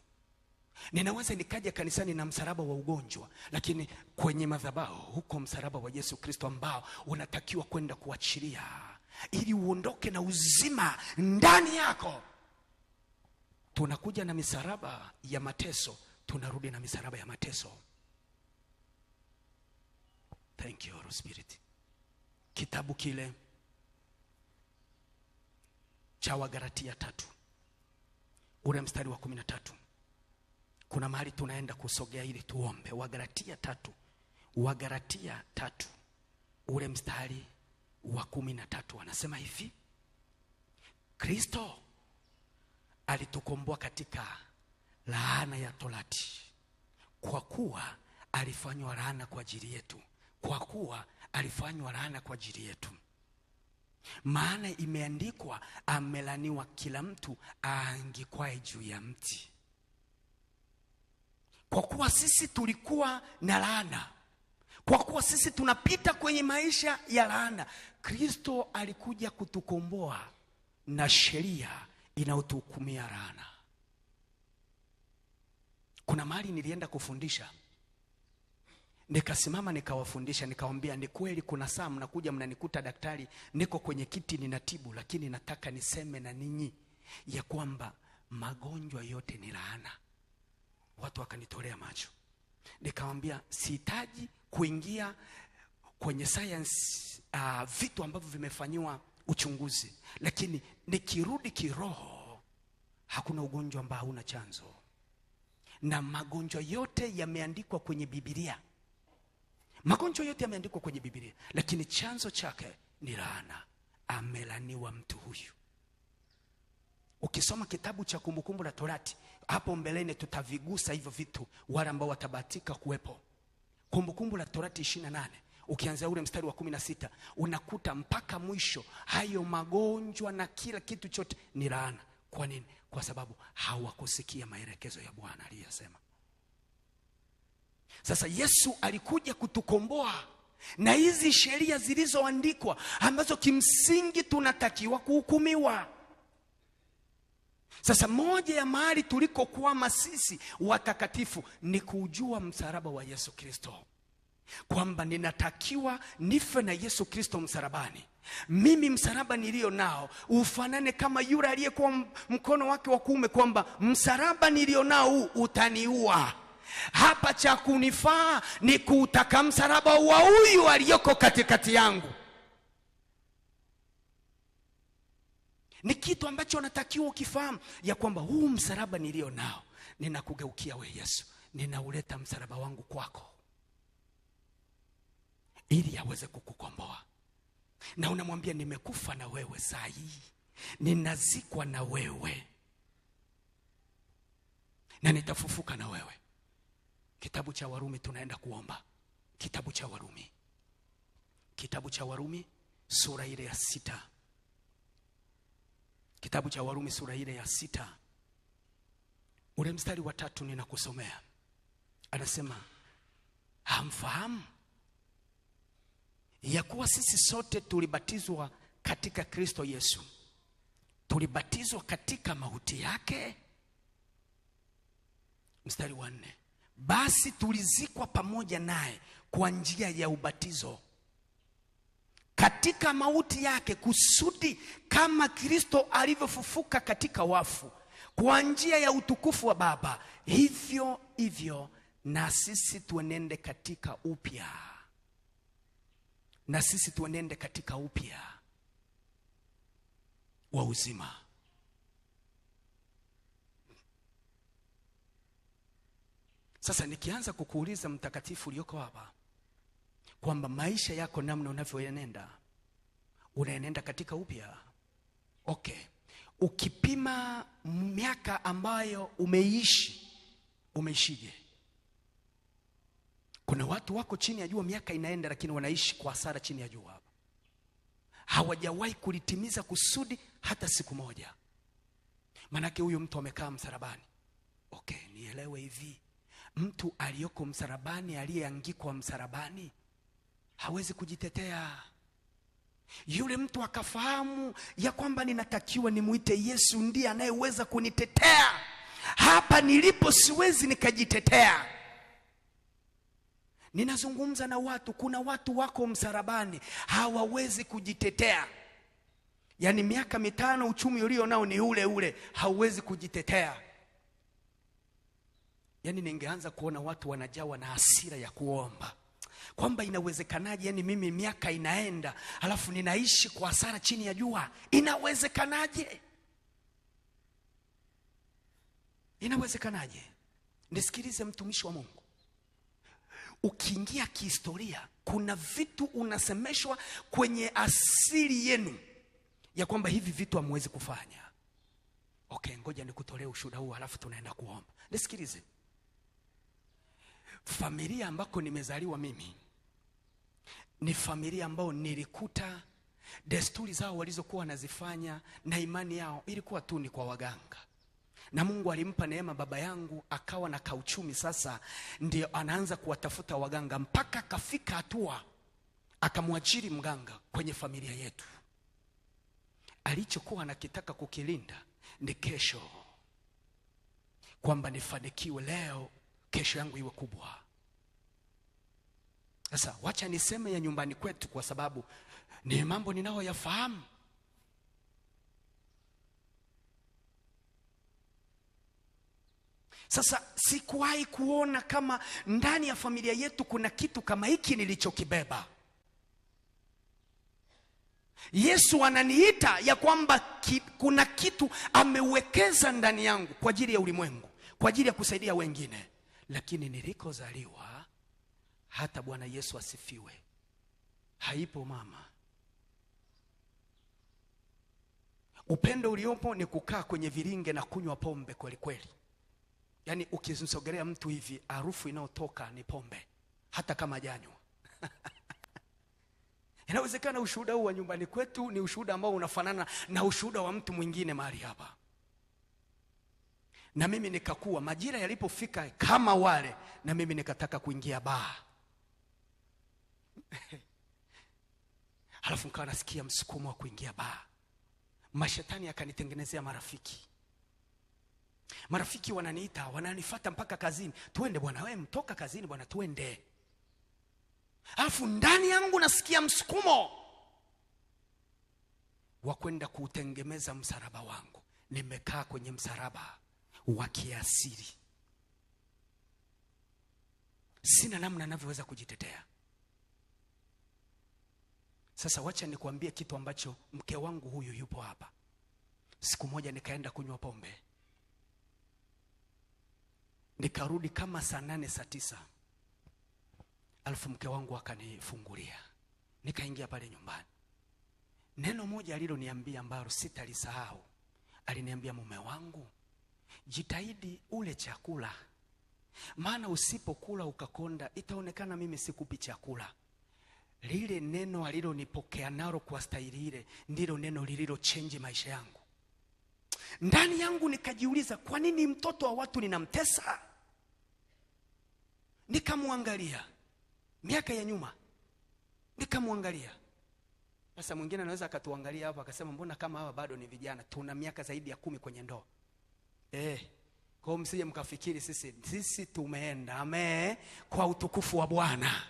Ninaweza nikaja kanisani na msalaba wa ugonjwa, lakini kwenye madhabahu huko msalaba wa Yesu Kristo ambao unatakiwa kwenda kuachilia ili uondoke na uzima ndani yako. Tunakuja na misalaba ya mateso, tunarudi na misalaba ya mateso. Thank you, Holy Spirit. Kitabu kile cha Wagalatia 3 ule mstari wa 13. Kuna mahali tunaenda kusogea ili tuombe. Wagalatia 3 ule mstari wa 13 anasema hivi: Kristo alitukomboa katika laana ya torati, kwa kuwa alifanywa laana kwa ajili yetu, kwa kuwa alifanywa laana kwa ajili yetu. Maana imeandikwa, amelaniwa kila mtu aangikwaye juu ya mti. Kwa kuwa sisi tulikuwa na laana, kwa kuwa sisi tunapita kwenye maisha ya laana, Kristo alikuja kutukomboa na sheria inayotuhukumia laana. Kuna mahali nilienda kufundisha, nikasimama nikawafundisha, nikawambia ni kweli kuna saa mnakuja mnanikuta daktari, niko kwenye kiti ninatibu, lakini nataka niseme na ninyi ya kwamba magonjwa yote ni laana. Watu wakanitolea macho. Nikawambia sihitaji kuingia kwenye science, vitu ambavyo vimefanywa uchunguzi, lakini nikirudi kiroho, hakuna ugonjwa ambao hauna chanzo, na magonjwa yote yameandikwa kwenye Biblia. Magonjwa yote yameandikwa kwenye Biblia, lakini chanzo chake ni laana. Amelaniwa mtu huyu. Ukisoma kitabu cha Kumbukumbu la Torati, hapo mbeleni tutavigusa hivyo vitu, wale ambao watabahatika kuwepo. Kumbukumbu la Torati 28, ukianzia ule mstari wa 16, unakuta mpaka mwisho hayo magonjwa na kila kitu chote ni laana. Kwa nini? Kwa sababu hawakusikia maelekezo ya Bwana aliyosema. Sasa Yesu alikuja kutukomboa na hizi sheria zilizoandikwa ambazo kimsingi tunatakiwa kuhukumiwa. Sasa moja ya mahali tulikokuwa sisi watakatifu ni kujua msalaba wa Yesu Kristo, kwamba ninatakiwa nife na Yesu Kristo msalabani. Mimi msalaba nilio nao ufanane kama yule aliyekuwa mkono wake wa kuume, kwamba msalaba nilio nao utaniua. Hapa cha kunifaa ni kuutaka msalaba wa huyu aliyoko katikati yangu. Ni kitu ambacho natakiwa ukifahamu ya kwamba huu msalaba nilio nao, ninakugeukia we Yesu, ninauleta msalaba wangu kwako ili aweze kukukomboa. Na unamwambia nimekufa na wewe saa hii, ninazikwa na wewe, na nitafufuka na wewe. Kitabu cha Warumi tunaenda kuomba. Kitabu cha Warumi sura ile ya 6. Kitabu cha Warumi sura ile ya 6, ule mstari wa 3 ninakusomea. Anasema, hamfahamu ya kuwa sisi sote tulibatizwa katika Kristo Yesu, tulibatizwa katika mauti yake? Mstari wa 4, basi tulizikwa pamoja naye kwa njia ya ubatizo katika mauti yake, kusudi kama Kristo alivyofufuka katika wafu kwa njia ya utukufu wa Baba, hivyo hivyo na sisi tuenende katika upya. Na sisi tuenende katika upya wa uzima. Sasa nikianza kukuuliza mtakatifu uliyoko hapa, kwamba maisha yako namna unavyoenenda, unaenenda katika upya. Okay. Ukipima miaka ambayo umeishije? Kuna watu wako chini ya jua, miaka inaenda lakini wanaishi kwa hasara chini ya jua hapa. Hawajawahi kulitimiza kusudi hata siku moja. Manake huyo mtu amekaa msalabani. Okay, nielewe hivi. Mtu aliyoko msalabani, aliyeangikwa msalabani, hawezi kujitetea. Yule mtu akafahamu ya kwamba ninatakiwa nimuite Yesu ndiye anayeweza kunitetea. Hapa nilipo siwezi nikajitetea. Ninazungumza na watu, kuna watu wako msalabani hawawezi kujitetea. Yaani miaka 5 uchumi ulio nao ni ule ule, hauwezi kujitetea. Yaani ningeanza kuona watu wanajawa na hasira ya kuomba, kwamba inawezekanaje, yani mimi miaka inaenda alafu ninaishi kwa hasara chini ya jua? Inawezekanaje? Inawezekanaje? Nisikilize mtumishi wa Mungu. Ukiingia kihistoria, kuna vitu unasemeshwa kwenye asili yenu ya kwamba hivi vitu hamwezi kufanya. Okay, ngoja nikutolee ushuhuda huu alafu tunaenda kuomba. Nisikilize. Familia ambako nimezaliwa mimi, ni familia ambao nilikuta desturi zao walizokuwa wanazifanya na imani yao ilikuwa tu ni kwa waganga. Na Mungu alimpa neema baba yangu, akawa na kauchumi sasa, ndio anaanza kuwatafuta waganga, mpaka kafika hatua akamwajiri mganga kwenye familia yetu. Alichokuwa anakitaka kukilinda ni kesho, kwamba nifanikiwe leo, kesho yangu iwe kubwa. Sasa wacha niseme ya nyumbani kwetu, kwa sababu ni mambo ninao yafahamu. Sasa sikuwahi kuona kama ndani ya familia yetu kuna kitu kama hiki nilichokibeba. Yesu ananiita ya kwamba kuna kitu amewekeza ndani yangu kwa ajili ya ulimwengu, kwa ajili ya kusaidia wengine. Lakini nilikozaliwa, hata Bwana Yesu asifiwe, haipo mama. Upendo uliopo ni kukaa kwenye viringe na kunywa pombe kweli kweli. Yaani ukimsogelea mtu hivi, harufu inayotoka ni pombe, hata kama janywa. Inawezekana ushuhuda huu wa nyumbani kwetu ni ushuhuda ambao unafanana na ushuhuda wa mtu mwingine mahali hapa. Na mimi nikakuwa, majira yalipofika kama wale, na mimi nikataka kuingia baa. Halafu nikawa nasikia msukumo wa kuingia baa. Mashetani akanitengenezea marafiki. Marafiki wananiita, wananifuata mpaka kazini. Tuende bwana, wewe mtoka kazini bwana, tuende. Alafu ndani yangu nasikia msukumo wa kwenda kuutengemeza msalaba wangu. Nimekaa kwenye msalaba wa kiasili, sina namna ninavyoweza kujitetea. Sasa wacha nikwambie kitu ambacho mke wangu huyu yupo hapa. Siku moja nikaenda kunywa pombe, nikarudi kama saa 8 saa 9. Alafu mke wangu akanifungulia, nikaingia pale nyumbani. Neno moja aliloniambia ambalo sitalisahau. Aliniambia, mume wangu, jitahidi ule chakula, maana usipokula ukakonda itaonekana mimi sikupi chakula. Lile neno alilonipokea nalo kwa staili ile ndilo neno lililo change maisha yangu. Ndani yangu nikajiuliza, kwa nini mtoto wa watu ninamtesa? Nikamwangalia miaka ya nyuma, nikamwangalia. Sasa mwingine anaweza akatuangalia hapa akasema, mbona kama hawa bado ni vijana, tuna miaka zaidi ya 10 kwenye ndoa. Kwa msije mkafikiri sisi tumeenda kwa utukufu wa Bwana.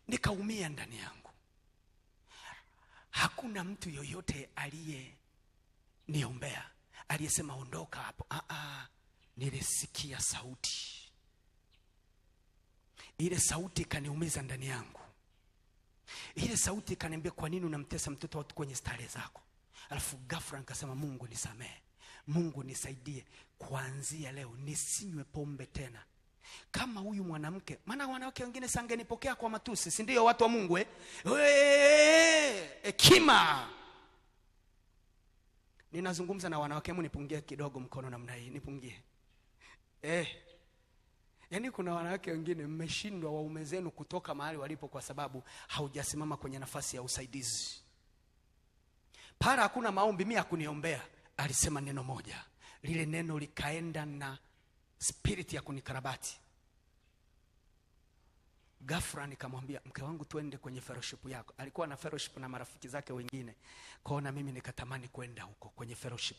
Nikaumia ndani yangu. Hakuna mtu yoyote aliyeniombea, aliyesema ondoka hapo. Nilisikia sauti. Ile sauti kaniumiza ndani yangu. Ile sauti kaniambia, kwa nini unamtesa mtoto watu kwenye starehe zako? Alafu ghafla nikasema, Mungu nisamehe, Mungu nisaidie, kuanzia leo nisinywe pombe tena kama huyu mwanamke. Maana wanawake wengine sangenipokea kwa matusi, si ndio watu wa Mungu hekima. Ninazungumza na wanawake, hebu nipungie kidogo mkono namna hii, nipungie. Yaani kuna wanawake wengine mmeshindwa waume zenu kutoka mahali walipo kwa sababu haujasimama kwenye nafasi ya usaidizi. Para hakuna maombi, mimi hakuniombea, alisema neno moja. Lile neno likaenda na spirit ya kunikarabati. Ghafla nikamwambia, mke wangu, twende kwenye fellowship yako. Alikuwa na fellowship na marafiki zake wengine. Kwaona mimi nikatamani kwenda huko kwenye fellowship.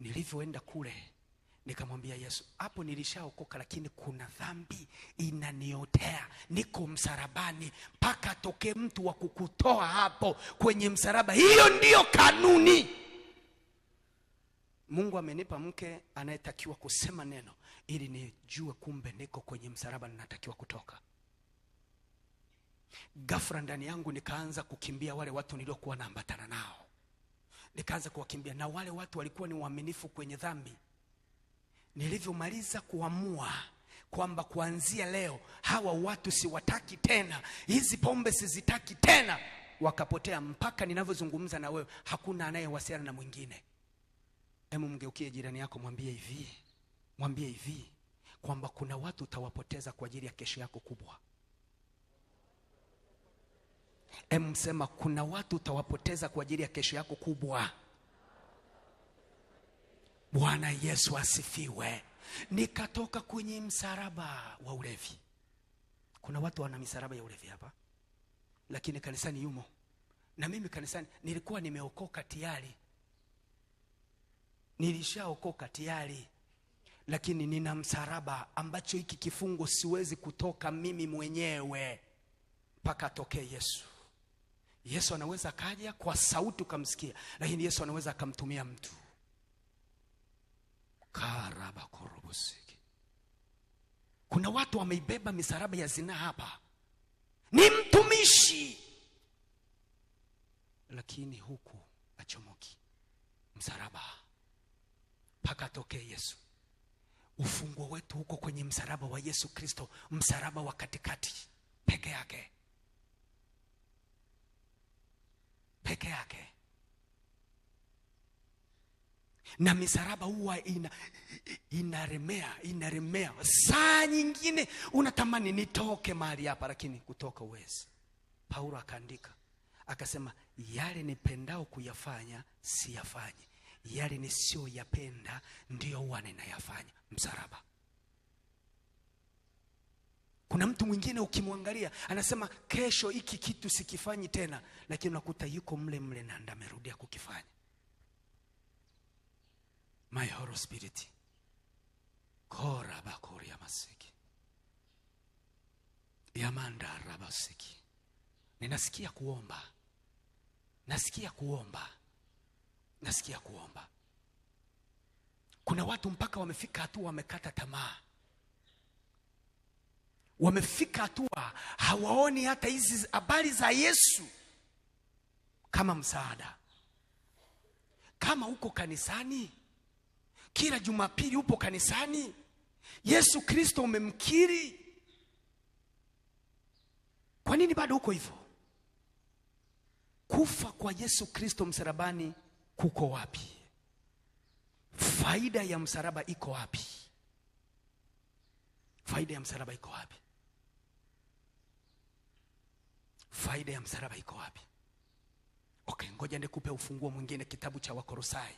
Nilivyoenda kule, nikamwambia Yesu, hapo nilishaokoka, lakini kuna dhambi inaniotea. Niko msalabani, mpaka toke mtu wa kukutoa hapo kwenye msalaba. Hiyo ndiyo kanuni. Mungu amenipa mke anayetakiwa kusema neno ili nijue kumbe niko kwenye msalaba na natakiwa kutoka. Ghafla ndani yangu nikaanza kukimbia wale watu niliokuwa naambatana nao. Nikaanza kuwakimbia, na wale watu walikuwa ni waaminifu kwenye dhambi. Nilivyomaliza kuamua kwamba kuanzia leo hawa watu siwataki tena, hizi pombe sizitaki tena, wakapotea. Mpaka ninavyozungumza na wewe hakuna anayewasiliana na mwingine. Hebu mgeukie jirani yako, mwambie hivi kwamba kuna watu utawapoteza kwa ajili ya kesho yako kubwa. Sema kuna watu utawapoteza kwa ajili ya kesho yako kubwa. Bwana Yesu asifiwe. Nikatoka kwenye msalaba wa ulevi. Kuna watu wana misalaba ya ulevi hapa, lakini kanisani yumo. Na mimi kanisani nilikuwa nimeokoka tayari. Nilishaokoka tayari, lakini nina msalaba ambacho hiki kifungo siwezi kutoka mimi mwenyewe mpaka atokee Yesu. Yesu anaweza kaja kwa sauti ukamsikia, lakini Yesu anaweza akamtumia mtu. Karaba korobosiki. Kuna watu wameibeba misalaba ya zinaa hapa. Ni mtumishi, lakini huku achomoki msalaba mpaka atokee Yesu. Ufunguo wetu huko kwenye msalaba wa Yesu Kristo, msalaba wa katikati peke yake. Peke yake. Na misalaba huwa inaremea. Saa nyingine unatamani nitoke mahali hapa, lakini kutoka uwezi. Paulo akaandika, akasema yale nipendao kuyafanya siyafanyi, yale nisioyapenda ndio huwa ninayafanya. Msalaba. Kuna mtu mwingine ukimwangalia anasema kesho hiki kitu sikifanyi tena, lakini unakuta yuko mle na ndo amerudia kukifanya. My Holy Spirit. Koraba koria masiki. Yamanda rabasiki. Ninasikia kuomba. Nasikia kuomba. Kuna watu mpaka wamefika hatua wamekata tamaa. Wamefika hatua hawaoni hata hizi habari za Yesu kama msaada. Kama uko kanisani, kila Jumapili upo kanisani, Yesu Kristo umemkiri, kwa nini bado uko hivyo? Kufa kwa Yesu Kristo msalabani kuko wapi? Faida ya msalaba iko wapi? Faida ya msalaba iko wapi? Faida ya msalaba iko wapi? Okay, ngoja nikupe ufunguo mwingine, kitabu cha Wakolosai.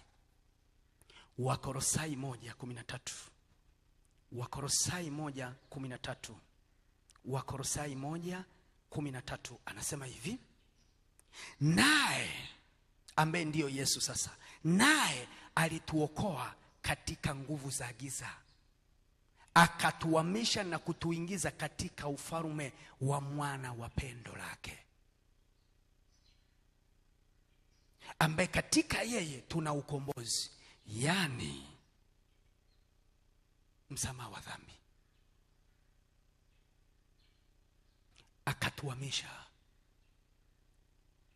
Wakolosai 1:13. Wakolosai 1:13. Wakolosai 1:13 anasema hivi: naye ambaye ndiyo Yesu sasa, naye alituokoa katika nguvu za giza, akatuhamisha na kutuingiza katika ufalme wa mwana wa pendo lake, ambaye katika yeye tuna ukombozi, yani msamaha wa dhambi. Akatuhamisha.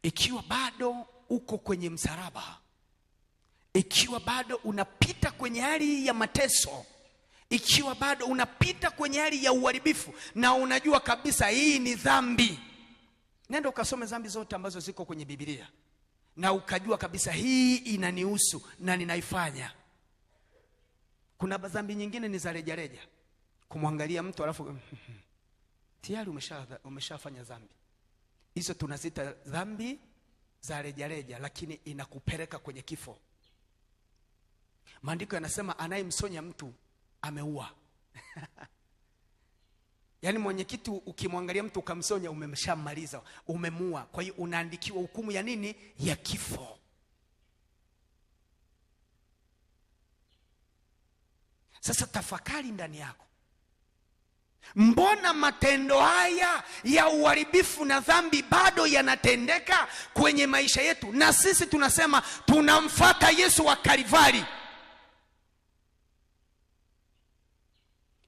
Ikiwa bado uko kwenye msalaba, ikiwa bado unapita kwenye hali ya mateso, ikiwa bado unapita kwenye hali ya uharibifu na unajua kabisa hii ni dhambi, nenda ukasome dhambi zote ambazo ziko kwenye Biblia na ukajua kabisa hii inanihusu na ninaifanya. Kuna dhambi nyingine ni za rejareja, kumwangalia mtu alafu tayari umeshafanya dhambi. Hizo tunazita dhambi za rejareja, lakini inakupeleka kwenye kifo. Maandiko yanasema anayemsonya mtu ameua. Yaani mwenye kitu ukimwangalia mtu ukamsonya umemshamaliza, umemua. Kwa hiyo unaandikiwa hukumu ya nini? Ya kifo. Sasa tafakari ndani yako. Mbona matendo haya ya uharibifu na dhambi bado yanatendeka kwenye maisha yetu, na sisi tunasema tunamfuata Yesu wa Kalvari?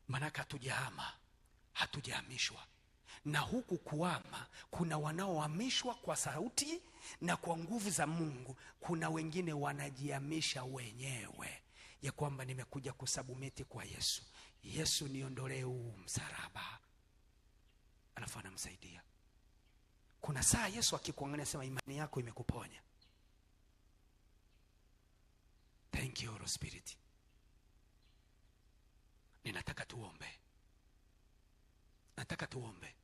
Manaka hatujahama, hatujahamishwa. Na huku kuhama, kuna wanaohamishwa kwa sauti na kwa nguvu za Mungu. Kuna wengine wanajihamisha wenyewe, ya kwamba nimekuja kusubmit kwa Yesu. Yesu niondolee huu msalaba. Alafu anamsaidia. Kuna saa Yesu akikuangalia sema imani yako imekuponya. Thank you Holy Spirit. Ninataka tuombe.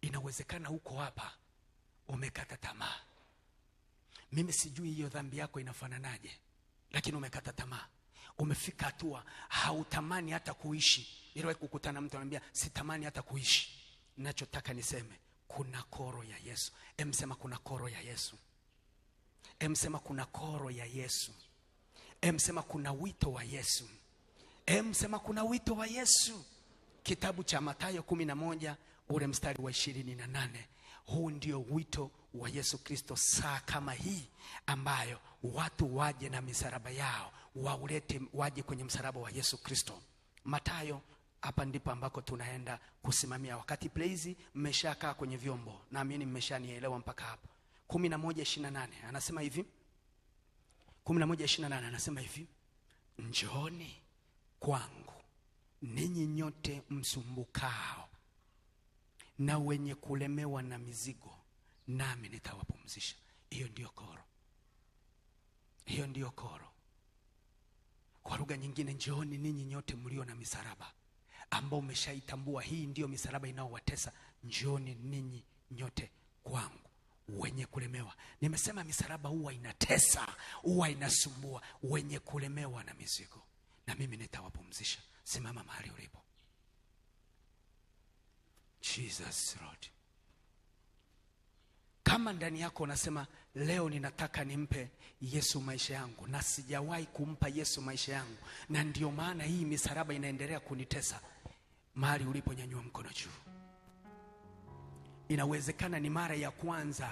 Inawezekana huko hapa umekata tamaa. Mimi sijui hiyo dhambi yako inafananaje, lakini umekata tamaa. Umefika hatua hautamani hata kuishi. Niliwahi kukutana mtu anambia sitamani hata kuishi. Ninachotaka niseme kuna koro ya Yesu. Emsema kuna koro ya Yesu. Emsema kuna koro ya Yesu. Emsema kuna wito wa Yesu. Emsema kuna wito wa Yesu. Kitabu cha Mathayo 11 ule mstari wa 28. Huu ndio wito wa Yesu Kristo saa kama hii, ambayo watu waje na misaraba yao, waje kwenye msalaba wa Yesu Kristo. Mathayo, hapa ndipo ambako tunaenda kusimamia. Wakati praise mmeshakaa kwenye vyombo, naamini mmeshanielewa mpaka hapo. 11:28 anasema hivi. 11:28 anasema hivi: njooni kwangu ninyi nyote msumbukao na wenye kulemewa na mizigo, nami nitawapumzisha. Hiyo ndio koro. Hiyo ndio koro. Kwa lugha nyingine, njooni ninyi nyote mlio na misaraba, ambao umeshaitambua hii ndio misaraba inaowatesa. Njooni ninyi nyote kwangu wenye kulemewa. Nimesema misaraba huwa inatesa, huwa inasumbua. Wenye kulemewa na mizigo, na mimi nitawapumzisha. Simama mahali ulipo. Jesus Lord. Kama ndani yako unasema leo ninataka nimpe Yesu maisha yangu, na sijawahi kumpa Yesu maisha yangu, na ndio maana hii misaraba inaendelea kunitesa, mahali ulipo nyanyua mkono juu. Inawezekana ni mara ya kwanza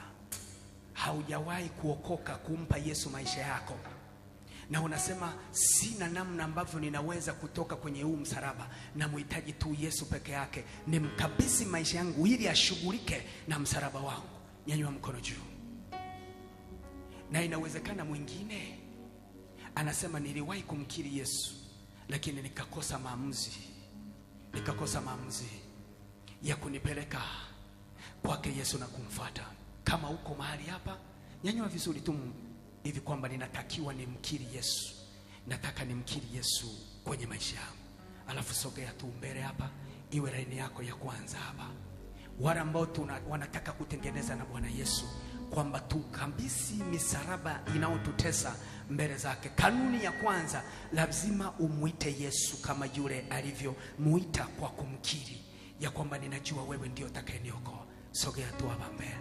haujawahi kuokoka kumpa Yesu maisha yako, na unasema sina namna ambavyo ninaweza kutoka kwenye huu msalaba, na muhitaji tu Yesu peke yake nimkabidhi maisha yangu ili ashughulike na msalaba wangu. Nyanyua mkono juu. Na inawezekana mwingine anasema niliwahi kumkiri Yesu, lakini nikakosa maamuzi ya kunipeleka kwake Yesu na kumfuata. Kama uko mahali hapa, nyanyua vizuri tu hivi kwamba ninatakiwa nimkiri Yesu. Nataka nimkiri Yesu kwenye maisha yangu. Alafu sogea tu mbele hapa, iwe laini yako ya kwanza hapa. Wale ambao wanataka kutengeneza na Bwana Yesu, kwamba tukabisi misaraba inaotutesa mbele zake. Kanuni ya kwanza, lazima umuite Yesu kama yule alivyomuita kwa kumkiri ya kwamba ninajua wewe ndio utakayeniokoa. Sogea tu hapa mbele.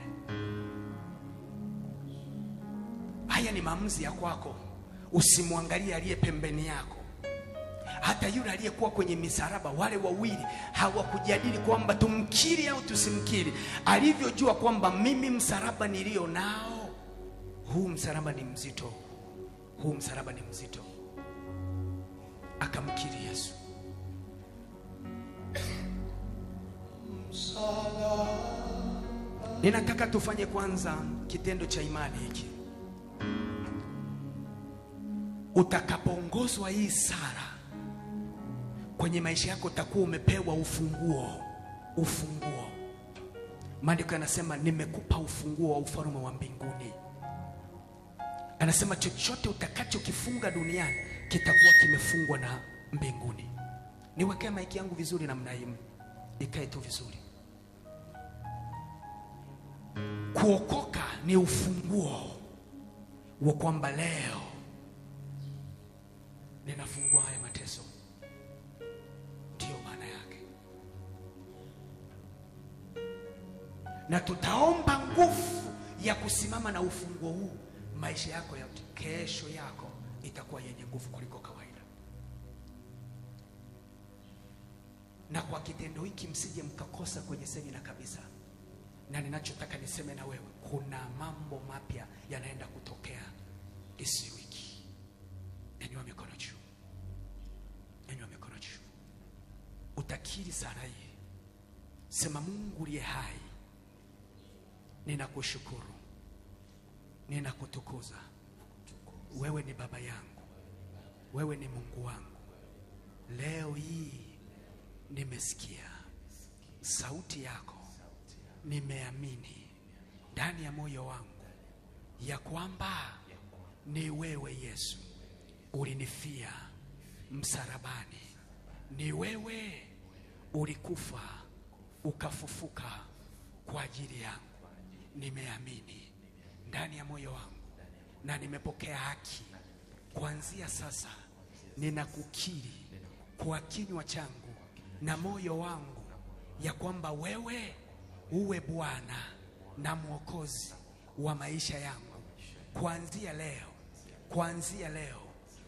Haya ni maamuzi ya kwako. Usimwangalie aliye pembeni yako. Hata yule aliyekuwa kwenye misaraba, wale wawili hawakujadili kwamba tumkiri au tusimkiri. Alivyojua kwamba mimi msalaba nilio nao, huu msalaba ni mzito, akamkiri Yesu. Ninataka tufanye kwanza kitendo cha imani hiki. Utakapoongozwa hii sala kwenye maisha yako, utakuwa umepewa ufunguo. Maandiko yanasema nimekupa ufunguo wa ufalme wa mbinguni. Anasema chochote utakachokifunga duniani kitakuwa kimefungwa na mbinguni. Niwekee maiki yangu vizuri namna hii, ikae tu vizuri. Kuokoka ni ufunguo wa kwamba leo ninafungua haya mateso. Ndio maana yake. Na tutaomba nguvu ya kusimama na ufunguo huu. Maisha yako yote, kesho yako itakuwa yenye nguvu kuliko kawaida. Na kwa kitendo hiki msije mkakosa kwenye semina kabisa. Na ninachotaka niseme na wewe, kuna mambo mapya yanaenda kutokea this wiki. Nyanyua mikono juu. Utakiri sala hii. Sema, Mungu uliye hai, ninakushukuru, ninakutukuza. Wewe ni baba yangu, wewe ni Mungu wangu. Leo hii nimesikia sauti yako, nimeamini ndani ya moyo wangu ya kwamba ni wewe Yesu ulinifia msalabani, ni wewe ulikufa ukafufuka kwa ajili yangu. nimeamini ndani ya moyo wangu na nimepokea haki. Kuanzia sasa ninakukiri kwa kinywa changu na moyo wangu ya kwamba wewe uwe Bwana na Mwokozi wa maisha yangu.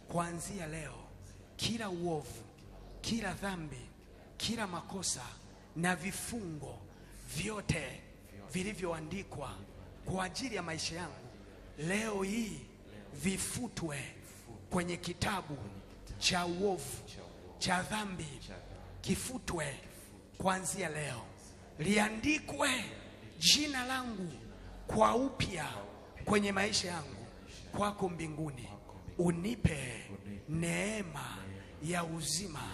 Kuanzia leo kila uovu, kila dhambi, kila makosa na vifungo vyote vilivyoandikwa kwa ajili ya maisha yangu leo hii vifutwe kwenye kitabu cha uovu, cha dhambi. Kifutwe kuanzia leo, liandikwe jina langu kwa upya kwenye maisha yangu kwako mbinguni. Unipe neema ya uzima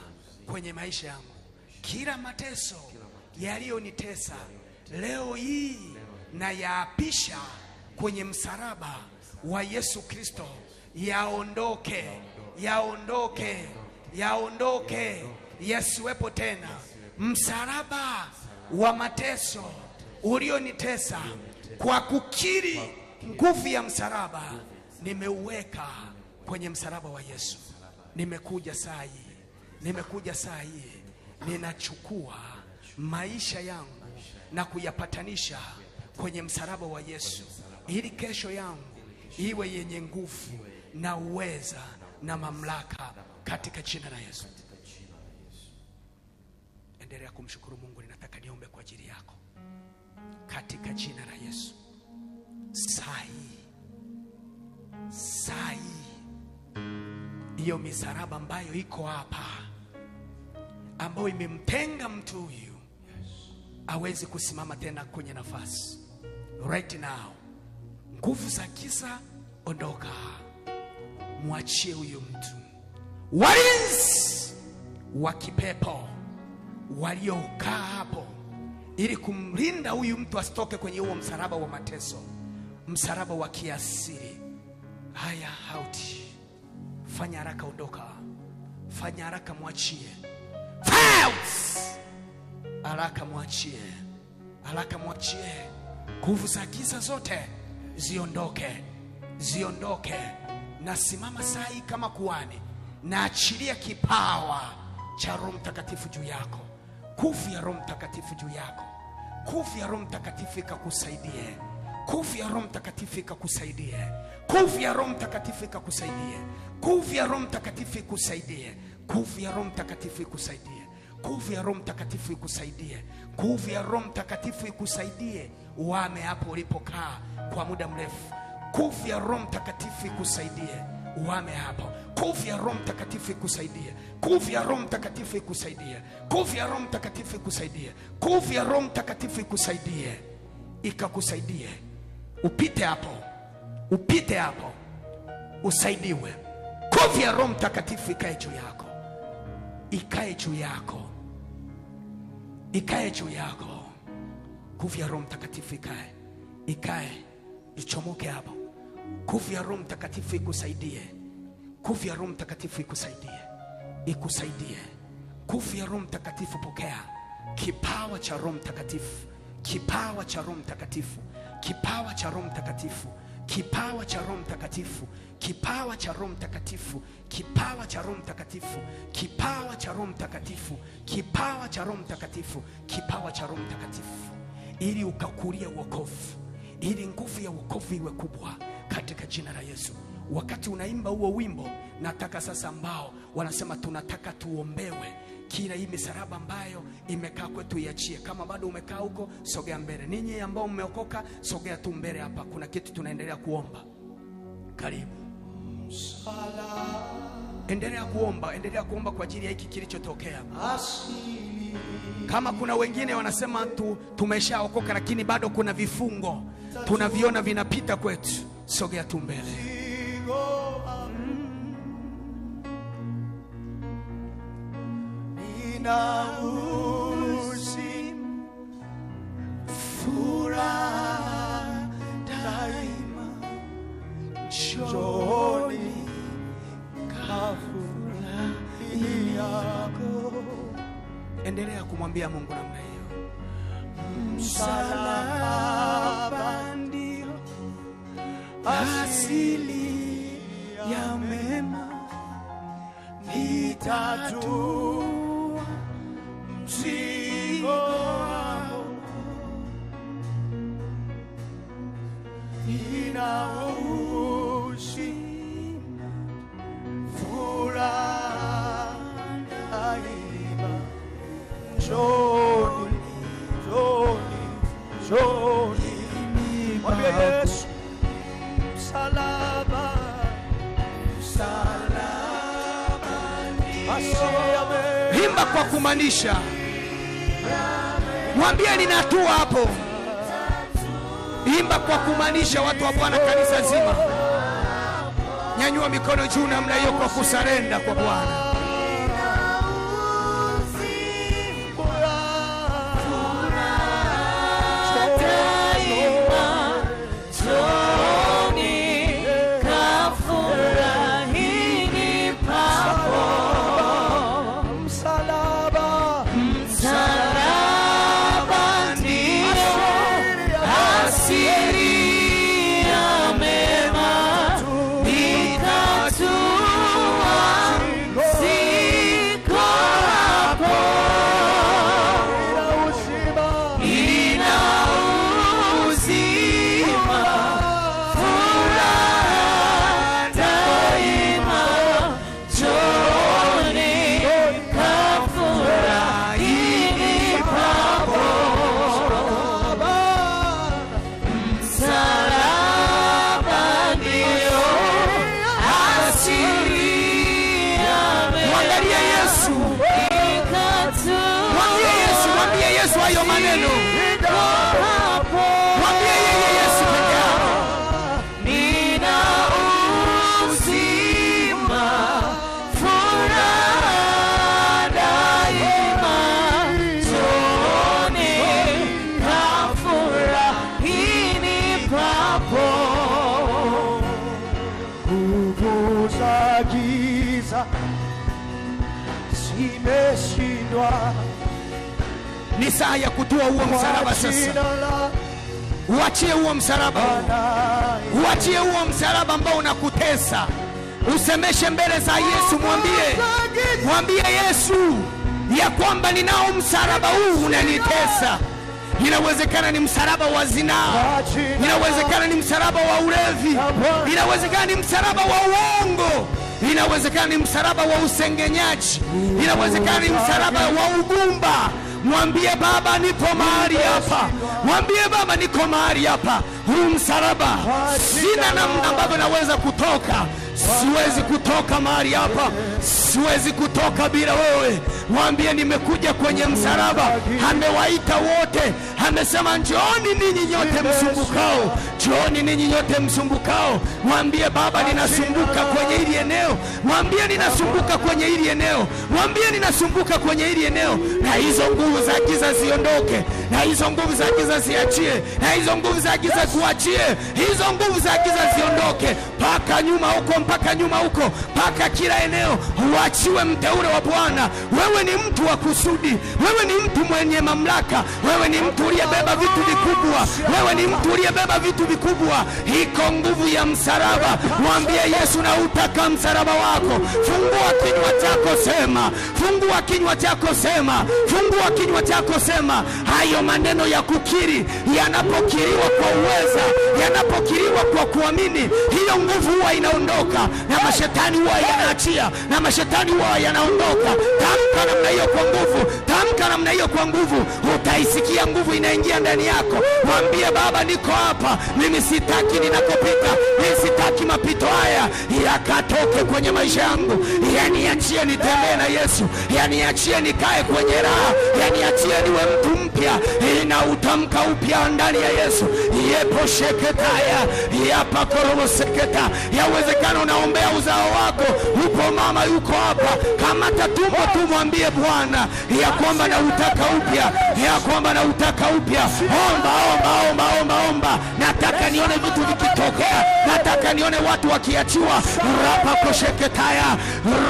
kwenye maisha yangu. Kila mateso yaliyonitesa leo hii na yaapisha kwenye msalaba wa Yesu Kristo. Yaondoke, yasiwepo tena. Msalaba wa mateso ulionitesa, kwa kukiri nguvu ya msalaba, nimeuweka kwenye msalaba wa Yesu. Nimekuja saa hii, ninachukua maisha yangu na kuyapatanisha kwenye msalaba wa Yesu, ili kesho yangu iwe yenye nguvu na uweza na mamlaka katika jina la Yesu. Endelea kumshukuru Mungu. Ninataka niombe kwa ajili yako katika jina la Yesu. Saa hii hiyo misalaba ambayo iko hapa, ambayo imemtenga mtu huyu hawezi kusimama tena kwenye nafasi. Right now, nguvu za giza ondoka, mwachie huyu mtu. Walinzi wa kipepo waliokaa hapo ili kumlinda huyu mtu asitoke kwenye huo msalaba wa mateso, msalaba wa kiasili. Haya, hauti, fanya haraka, ondoka, fanya haraka, mwachie. Haraka mwachie. Nguvu za giza zote ziondoke. Nasimama saa hii kama kuhani, naachilia kipawa cha Roho Mtakatifu juu yako. Nguvu ya Roho Mtakatifu juu yako. Nguvu ya Roho Mtakatifu ikakusaidie. Nguvu ya Roho Mtakatifu ikakusaidie. Nguvu ya Roho Mtakatifu ikakusaidie. Nguvu ya Roho Mtakatifu ikusaidie. Nguvu ya Roho Mtakatifu ikusaidie. Nguvu ya Roho Mtakatifu ikusaidie. Nguvu ya Roho Mtakatifu ikusaidie. Uame hapo ulipokaa kwa muda mrefu. Nguvu ya Roho Mtakatifu ikusaidie. Uame hapo. Nguvu ya Roho Mtakatifu ikusaidie. Nguvu ya Roho Mtakatifu ikusaidie. Nguvu ya Roho Mtakatifu ikusaidie. Nguvu ya Roho Mtakatifu ikusaidie. Ikakusaidie. Upite hapo. Usaidiwe. Nguvu ya Roho Mtakatifu ikae juu yako. Ikae juu yako. Nguvu ya Roho Mtakatifu ikae. Ichomoke hapo. Nguvu ya Roho Mtakatifu ikusaidie. Nguvu ya Roho Mtakatifu ikusaidie. Nguvu ya Roho Mtakatifu, pokea kipawa cha Roho Mtakatifu. Kipawa cha Roho Mtakatifu. Kipawa cha Roho Mtakatifu. Kipawa cha Roho Mtakatifu. Kipawa cha Roho Mtakatifu. Kipawa cha Roho Mtakatifu. Kipawa cha Roho Mtakatifu. Kipawa cha Roho Mtakatifu. Kipawa cha Roho Mtakatifu, ili ukakulie wokovu, ili nguvu ya wokovu iwe kubwa katika jina la Yesu. Wakati unaimba huo wimbo, nataka sasa ambao wanasema tunataka tuombewe, kila hii misalaba ambayo imekaa kwetu iachie. Kama bado umekaa huko, sogea mbele. Ninyi ambao mmeokoka, sogea tu mbele hapa. Kuna kitu tunaendelea kuomba. Karibu. Endelea kuomba kwa ajili ya hiki kilichotokea. Kama kuna wengine wanasema tumeshaokoka lakini bado kuna vifungo tunaviona vinapita kwetu, sogea tu mbele. Furaha daima, njoni kafurahi yako. Endelea kumwambia Mungu namna hiyo. Msalaba asili ya mema, nitatua mzigo wako, ninaushi furaha daima. Njoni, njoni, njoni, mwambie Yesu, msalaba, msalaba ni. Imba kwa kumaanisha, mwambie ninatua hapo. Imba kwa kumaanisha, watu wa Bwana, kanisa zima, nyanyua mikono juu namna hiyo kwa kusarenda kwa Bwana. Ni saa ya kutua huo msalaba sasa. Uachie huo msalaba. Uachie huo msalaba ambao unakutesa. Usemeshe mbele za Yesu, mwambie Yesu ya kwamba ninao msalaba huu unanitesa. Inawezekana ni msalaba wa zinaa, inawezekana ni msalaba wa ulevi, inawezekana ni msalaba wa uongo, inawezekana ni msalaba wa usengenyaji, inawezekana ni msalaba wa ugumba. Mwambie Baba, nipo mahali hapa. Mwambie Baba, niko mahali hapa. Huu msalaba sina namna ambavyo naweza kutoka. Siwezi kutoka mahali hapa, siwezi kutoka bila wewe. Mwambie nimekuja kwenye msalaba. Amewaita wote, amesema njooni ninyi nyote msumbukao, njooni ninyi nyote msumbukao. Mwambie Baba, ninasumbuka kwenye hili eneo. Mwambie ninasumbuka kwenye hili eneo. Mwambie ninasumbuka kwenye hili eneo. Na hizo nguvu za giza ziondoke, na hizo nguvu za giza ziachie, na hizo nguvu za giza kuachie, hizo nguvu za giza ziondoke mpaka nyuma huko, mpaka nyuma huko, mpaka kila eneo. Uachiwe mteule wa Bwana. Wewe ni mtu wa kusudi, wewe ni mtu mwenye mamlaka, wewe ni mtu uliyebeba vitu vikubwa, wewe ni mtu uliyebeba vitu vikubwa. Iko nguvu ya msalaba. Mwambie Yesu, na utaka msalaba wako. Fungua kinywa chako sema, fungua kinywa chako sema, fungua kinywa chako sema. Hayo maneno ya kukiri yanapokiriwa kwa uweza, yanapokiriwa kwa kuamini, hiyo nguvu huwa inaondoka na mashetani huwa yanaachia, na mashetani huwa yanaondoka. Tamka namna hiyo kwa nguvu, tamka namna hiyo kwa nguvu. Utaisikia nguvu inaingia ndani yako. Mwambie Baba, niko hapa, mimi sitaki ninakopita, mimi sitaki mapito haya yakatoke kwenye maisha yangu. Yaniachie nitembee na Yesu, yaniachie nikae kwenye raha, yaniachie niwe mtu mpya. Na utamka upya ndani ya Yesu. Yepo sheketaya, yapa korobo seketa. Yawezekana unaombea uzao wako, upo mama yuko hapa, kama tatumbo tu, mwambie Bwana ya kwamba na utaka upya. ya kwamba na utaka upya. Omba, omba, omba, omba, omba. Nataka nione vitu vikitokea. Nataka nione watu wakiachiwa. Rapa kosheketaya,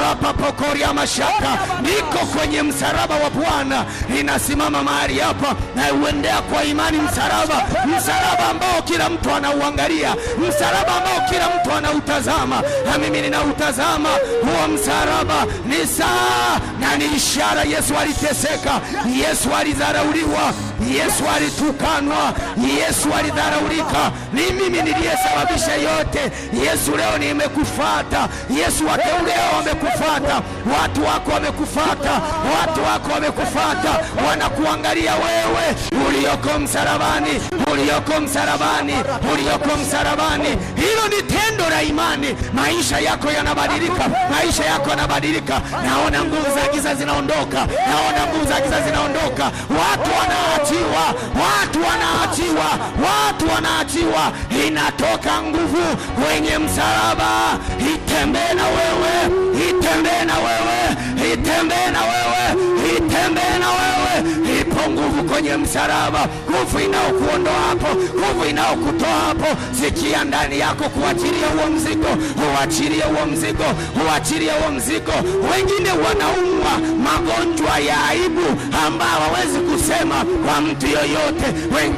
rapa pokoria mashaka. Niko kwenye msalaba wa Bwana. Inasimama mahali hapa na uendea kwa imani msalaba. Msalaba ambao kila mtu anauangalia. Msalaba ambao kila mtu anautazama. Na mimi ninautazama huo msalaba. Ni saa na ni ishara. Yesu aliteseka. Yesu alidharauliwa. Yesu alitukanwa. Yesu alidharaulika. Ni mimi niliyesababisha yote. Yesu leo nimekufuata. Yesu wateule leo wamekufuata. Watu wako wamekufuata. Watu wako wamekufuata. Wanakuangalia wewe ulioko msalabani. Ulioko msalabani. Ulioko msalabani. Hilo ni tendo la imani. Maisha yako yanabadilika. Maisha yako yanabadilika. Naona nguvu za giza zinaondoka. Naona nguvu za giza zinaondoka. Watu wanaachiwa. Watu wanaachiwa. Watu wanaachiwa. Inatoka nguvu kwenye msalaba. Itembee na wewe. Itembee na wewe. Itembee na wewe. Itembee na wewe. Ipo nguvu kwenye msalaba. Nguvu inaokuondoa hapo. Nguvu inaokutoa hapo. Sikia ndani yako kuachilia huo mzigo. Uachilie huo mzigo. Uachilie huo mzigo. Wengine wanaumwa magonjwa ya aibu ambao hawezi kusema kwa mtu yoyote.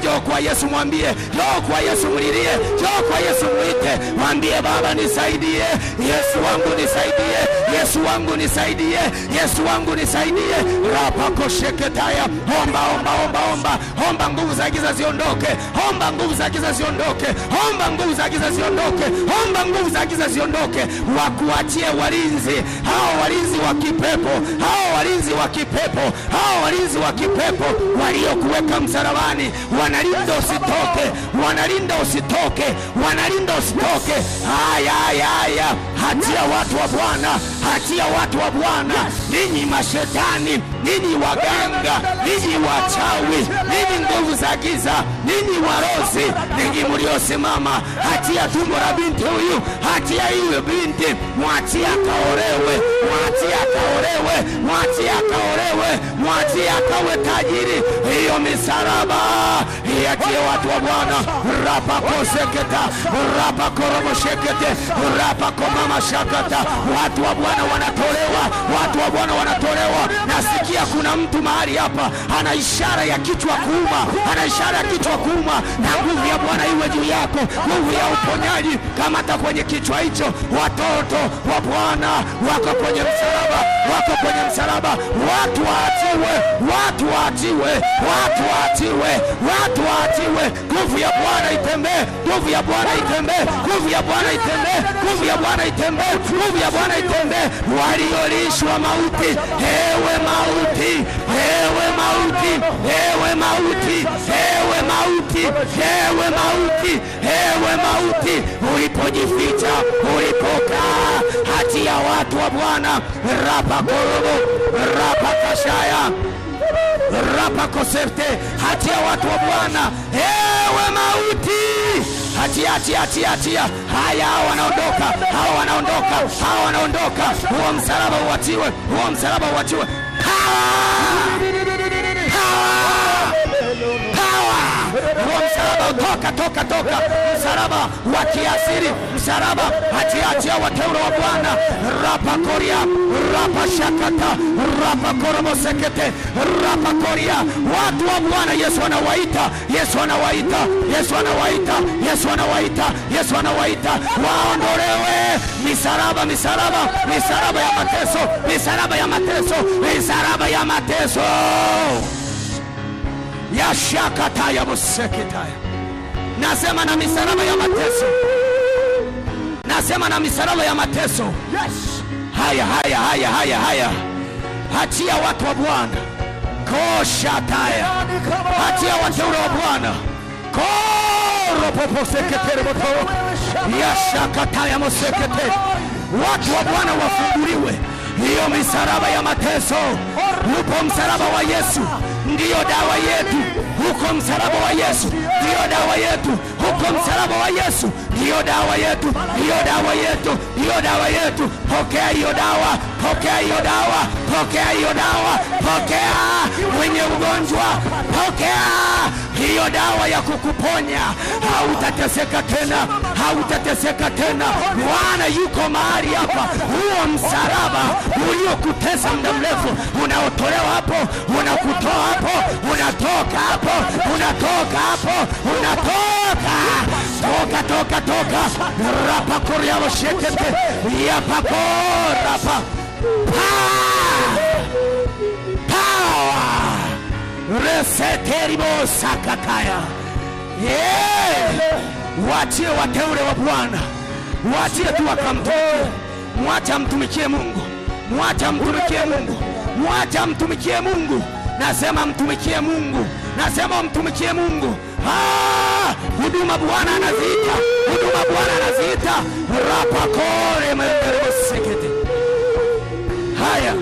Njoo kwa Yesu mwambie. Njoo kwa Yesu mlilie. Njoo kwa Yesu mwite. Mwambie Baba nisaidie. Yesu wangu nisaidie. Yesu wangu nisaidie. Yesu wangu nisaidie. Rapa kosheketaya. Omba, omba, omba, omba. Omba nguvu za giza ziondoke. Omba nguvu za giza ziondoke. Omba nguvu za giza ziondoke. Omba nguvu za giza ziondoke. Wakuachie walinzi. Hao walinzi wa kipepo. Hao walinzi wa kipepo. Hao walinzi wa kipepo waliokuweka msalabani. Wanalinda usitoke. Wanalinda usitoke. Wanalinda usitoke. Haya, haya, haya. Hatia watu wa Bwana. Hatia watu wa Bwana. Ninyi mashetani. Ninyi waganga. Ninyi wachawi. Ninyi nguvu za giza. Ninyi warozi. Ninyi mliosimama. Hatia tumbo la binti huyu. Hatia hiyo binti. Mwachie akaolewe. Mwachie akaolewe. Mwachie akaolewe. Mwachie akawe tajiri. Hiyo misalaba iachie watu wa Bwana. Rapa koseketa. Rapa koromoshekete. Rapa komama shakata. Watu wa Bwana wanatolewa. Watu wa Bwana wanatolewa. Nasikia kuna mtu mahali hapa ana ishara ya kichwa kuuma. Ana ishara ya kichwa kuuma. Na nguvu ya Bwana iwe juu yako. Nguvu ya uponyaji kamata kwenye kichwa hicho. Watoto wa Bwana wako kwenye msalaba. Wako kwenye msalaba. Watu waachiwe. Watu waachiwe. Watu waachiwe. Watu waachiwe. Nguvu ya Bwana itembee. Nguvu ya Bwana itembee. Nguvu ya Bwana itembee. Nguvu ya Bwana itembee. Nguvu ya Bwana itembee. Waliolishwa mauti. Ewe mauti. Ewe mauti. Ewe mauti. Ewe mauti. Ewe mauti. Ewe mauti. Ulipojificha. Ulipokaa. Hatia watu wa Bwana. Rapa korobo. Rapa kashaya. Rapa koserte. Hatia watu wa Bwana. Ewe mauti. Hatia, hatia, hatia, hatia. Haya, hao wanaondoka. Hao wanaondoka. Hao wanaondoka. Huo msalaba uachiwe. Huo msalaba uachiwe. Huo msalaba toka. Msalaba wa kiasiri. Msalaba hatia wateule wa Bwana. Rapa koria. Rapa shakata. Rapa koromosekete. Rapa koria. Watu wa Bwana Yesu anawaita. Yesu anawaita. Yesu anawaita. Yesu anawaita. Yesu anawaita. Waondolewe misalaba, misalaba, misalaba ya mateso, misalaba ya mateso, misalaba ya mateso. Ya shakata ya museketaya. Nasema na misalaba ya mateso. Nasema na misalaba ya mateso. Yes. Haya. Hatia watu wa Bwana. Koshataya. Hatia wateule wa Bwana. Koropopo sekete moto. Ya shakata ya musekete. Watu wa Bwana wafunguliwe. Hiyo misalaba ya mateso. Upo msalaba wa Yesu. Ndiyo dawa yetu. huko msalaba wa Yesu ndio dawa yetu, huko msalaba wa Yesu ndio dawa yetu, ndio dawa yetu, ndio dawa yetu. Pokea hiyo dawa, pokea hiyo dawa, pokea hiyo dawa, pokea mwenye ugonjwa, pokea hiyo dawa ya kukuponya. Hautateseka tena, hautateseka tena. Bwana yuko mahali hapa. Huo msalaba uliokutesa muda mrefu unaotolewa hapo, unakutoa hapo, unatoka hapo, unatoka hapo, unatoka. Toka, toka, toka. Rapa koria washekete. Yapa korapa. Power. Reseteribo sakataya. Waachie wateule wa Bwana, waachie tu wakamtumikie. Mwacha mtumikie Mungu, mwacha mtumikie Mungu, mwacha mtumikie Mungu. Nasema mtumikie Mungu, nasema mtumikie Mungu. Huduma Bwana anaziita, huduma Bwana anaziita. Rapa kore mwendeleo sekete. Haya,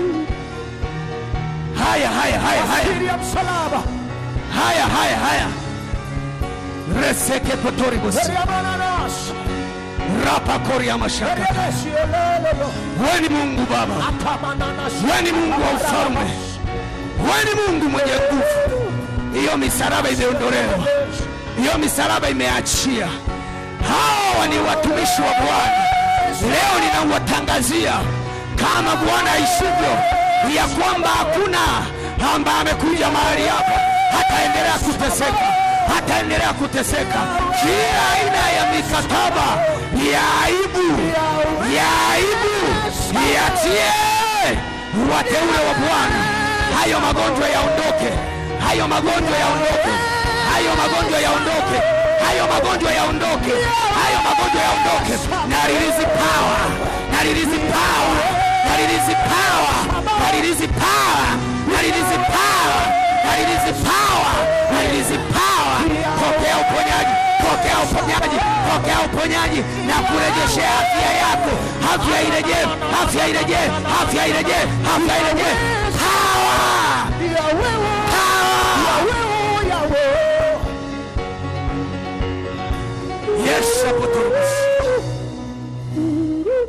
haya, haya, haya, haya, haya, haya, haya. Reseke potoribus. Rapa koria mashaka. Wewe ni Mungu Baba, wewe ni Mungu wa ufalme, wewe ni Mungu mwenye nguvu. Hiyo misalaba imeondolewa, hiyo misalaba imeachia. Hawa ni watumishi wa Bwana. Leo ninawatangazia kama Bwana aishivyo, ya kwamba hakuna ambaye amekuja mahali hapa hataendelea kuteseka, hataendelea kuteseka. Kila aina ya mikataba ya aibu, ya aibu, iatie wateule wa Bwana. Hayo magonjwa yaondoke, hayo magonjwa yaondoke, hayo magonjwa yaondoke, hayo magonjwa yaondoke, hayo magonjwa yaondoke. Na release power, na release power, na release power, na release power, na release power, na release power, na release power. Pokea uponyaji, pokea uponyaji, pokea uponyaji na kurejeshea afya yako. Afya irejee, afya irejee, afya irejee, afya irejee. Power ya wewe, power ya wewe, ya wewe. Yes, apotorobos.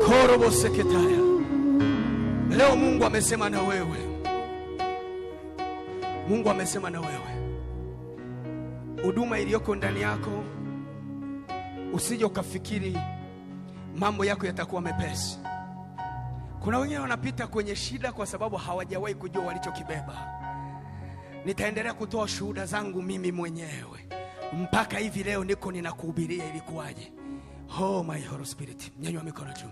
Korobos seketaya. Leo Mungu amesema na wewe. Mungu amesema na wewe. Huduma iliyoko ndani yako, usije ukafikiri mambo yako yatakuwa mepesi. Kuna wengine wanapita kwenye shida kwa sababu hawajawahi kujua walichokibeba. Nitaendelea kutoa shuhuda zangu mimi mwenyewe. Mpaka hivi leo niko ninakuhubiria ilikuwaje. Oh my Holy Spirit, nyanyua mikono juu.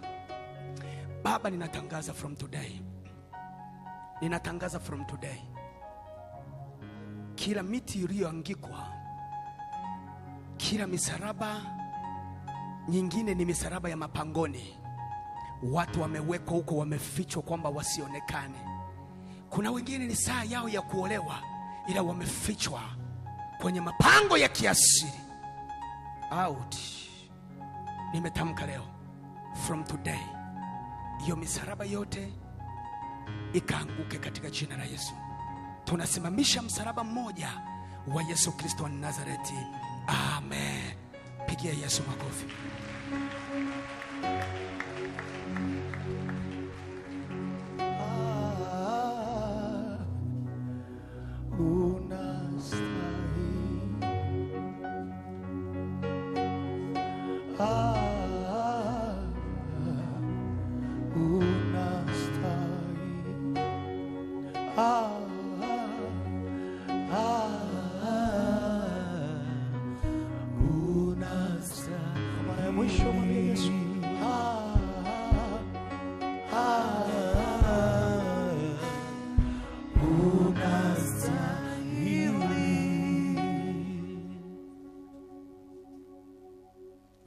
Baba, ninatangaza from today. Ninatangaza from today. Kila miti iliyoangikwa, kila misaraba nyingine ni misaraba ya mapangoni. Watu wamewekwa huko, wamefichwa kwamba wasionekane. Kuna wengine ni saa yao ya kuolewa, ila wamefichwa kwenye mapango ya kiasili. Out. Nimetamka leo from today, hiyo misaraba yote ikaanguke katika jina la Yesu. Tunasimamisha msalaba mmoja wa Yesu Kristo wa Nazareti. Amen. Pigia Yesu makofi.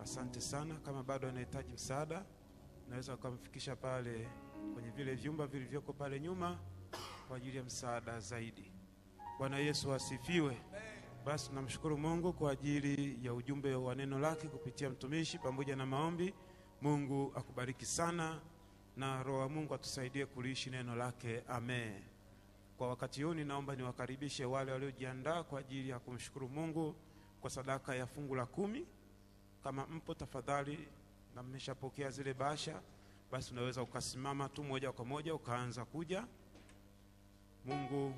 Asante sana. Kama bado anahitaji msaada, naweza kumfikisha pale kwenye vile vyumba vilivyoko pale nyuma kwa ajili ya msaada zaidi. Bwana Yesu asifiwe. Basi tunamshukuru Mungu kwa ajili ya ujumbe wa neno lake kupitia mtumishi pamoja na maombi. Mungu akubariki sana na Roho wa Mungu atusaidie kuliishi neno lake. Amen. kwa wakati huu ninaomba niwakaribishe wale waliojiandaa kwa ajili ya kumshukuru Mungu kwa sadaka ya fungu la 10. Kama mpo tafadhali na mmeshapokea zile bahasha, basi unaweza ukasimama tu moja kwa moja ukaanza kuja. Mungu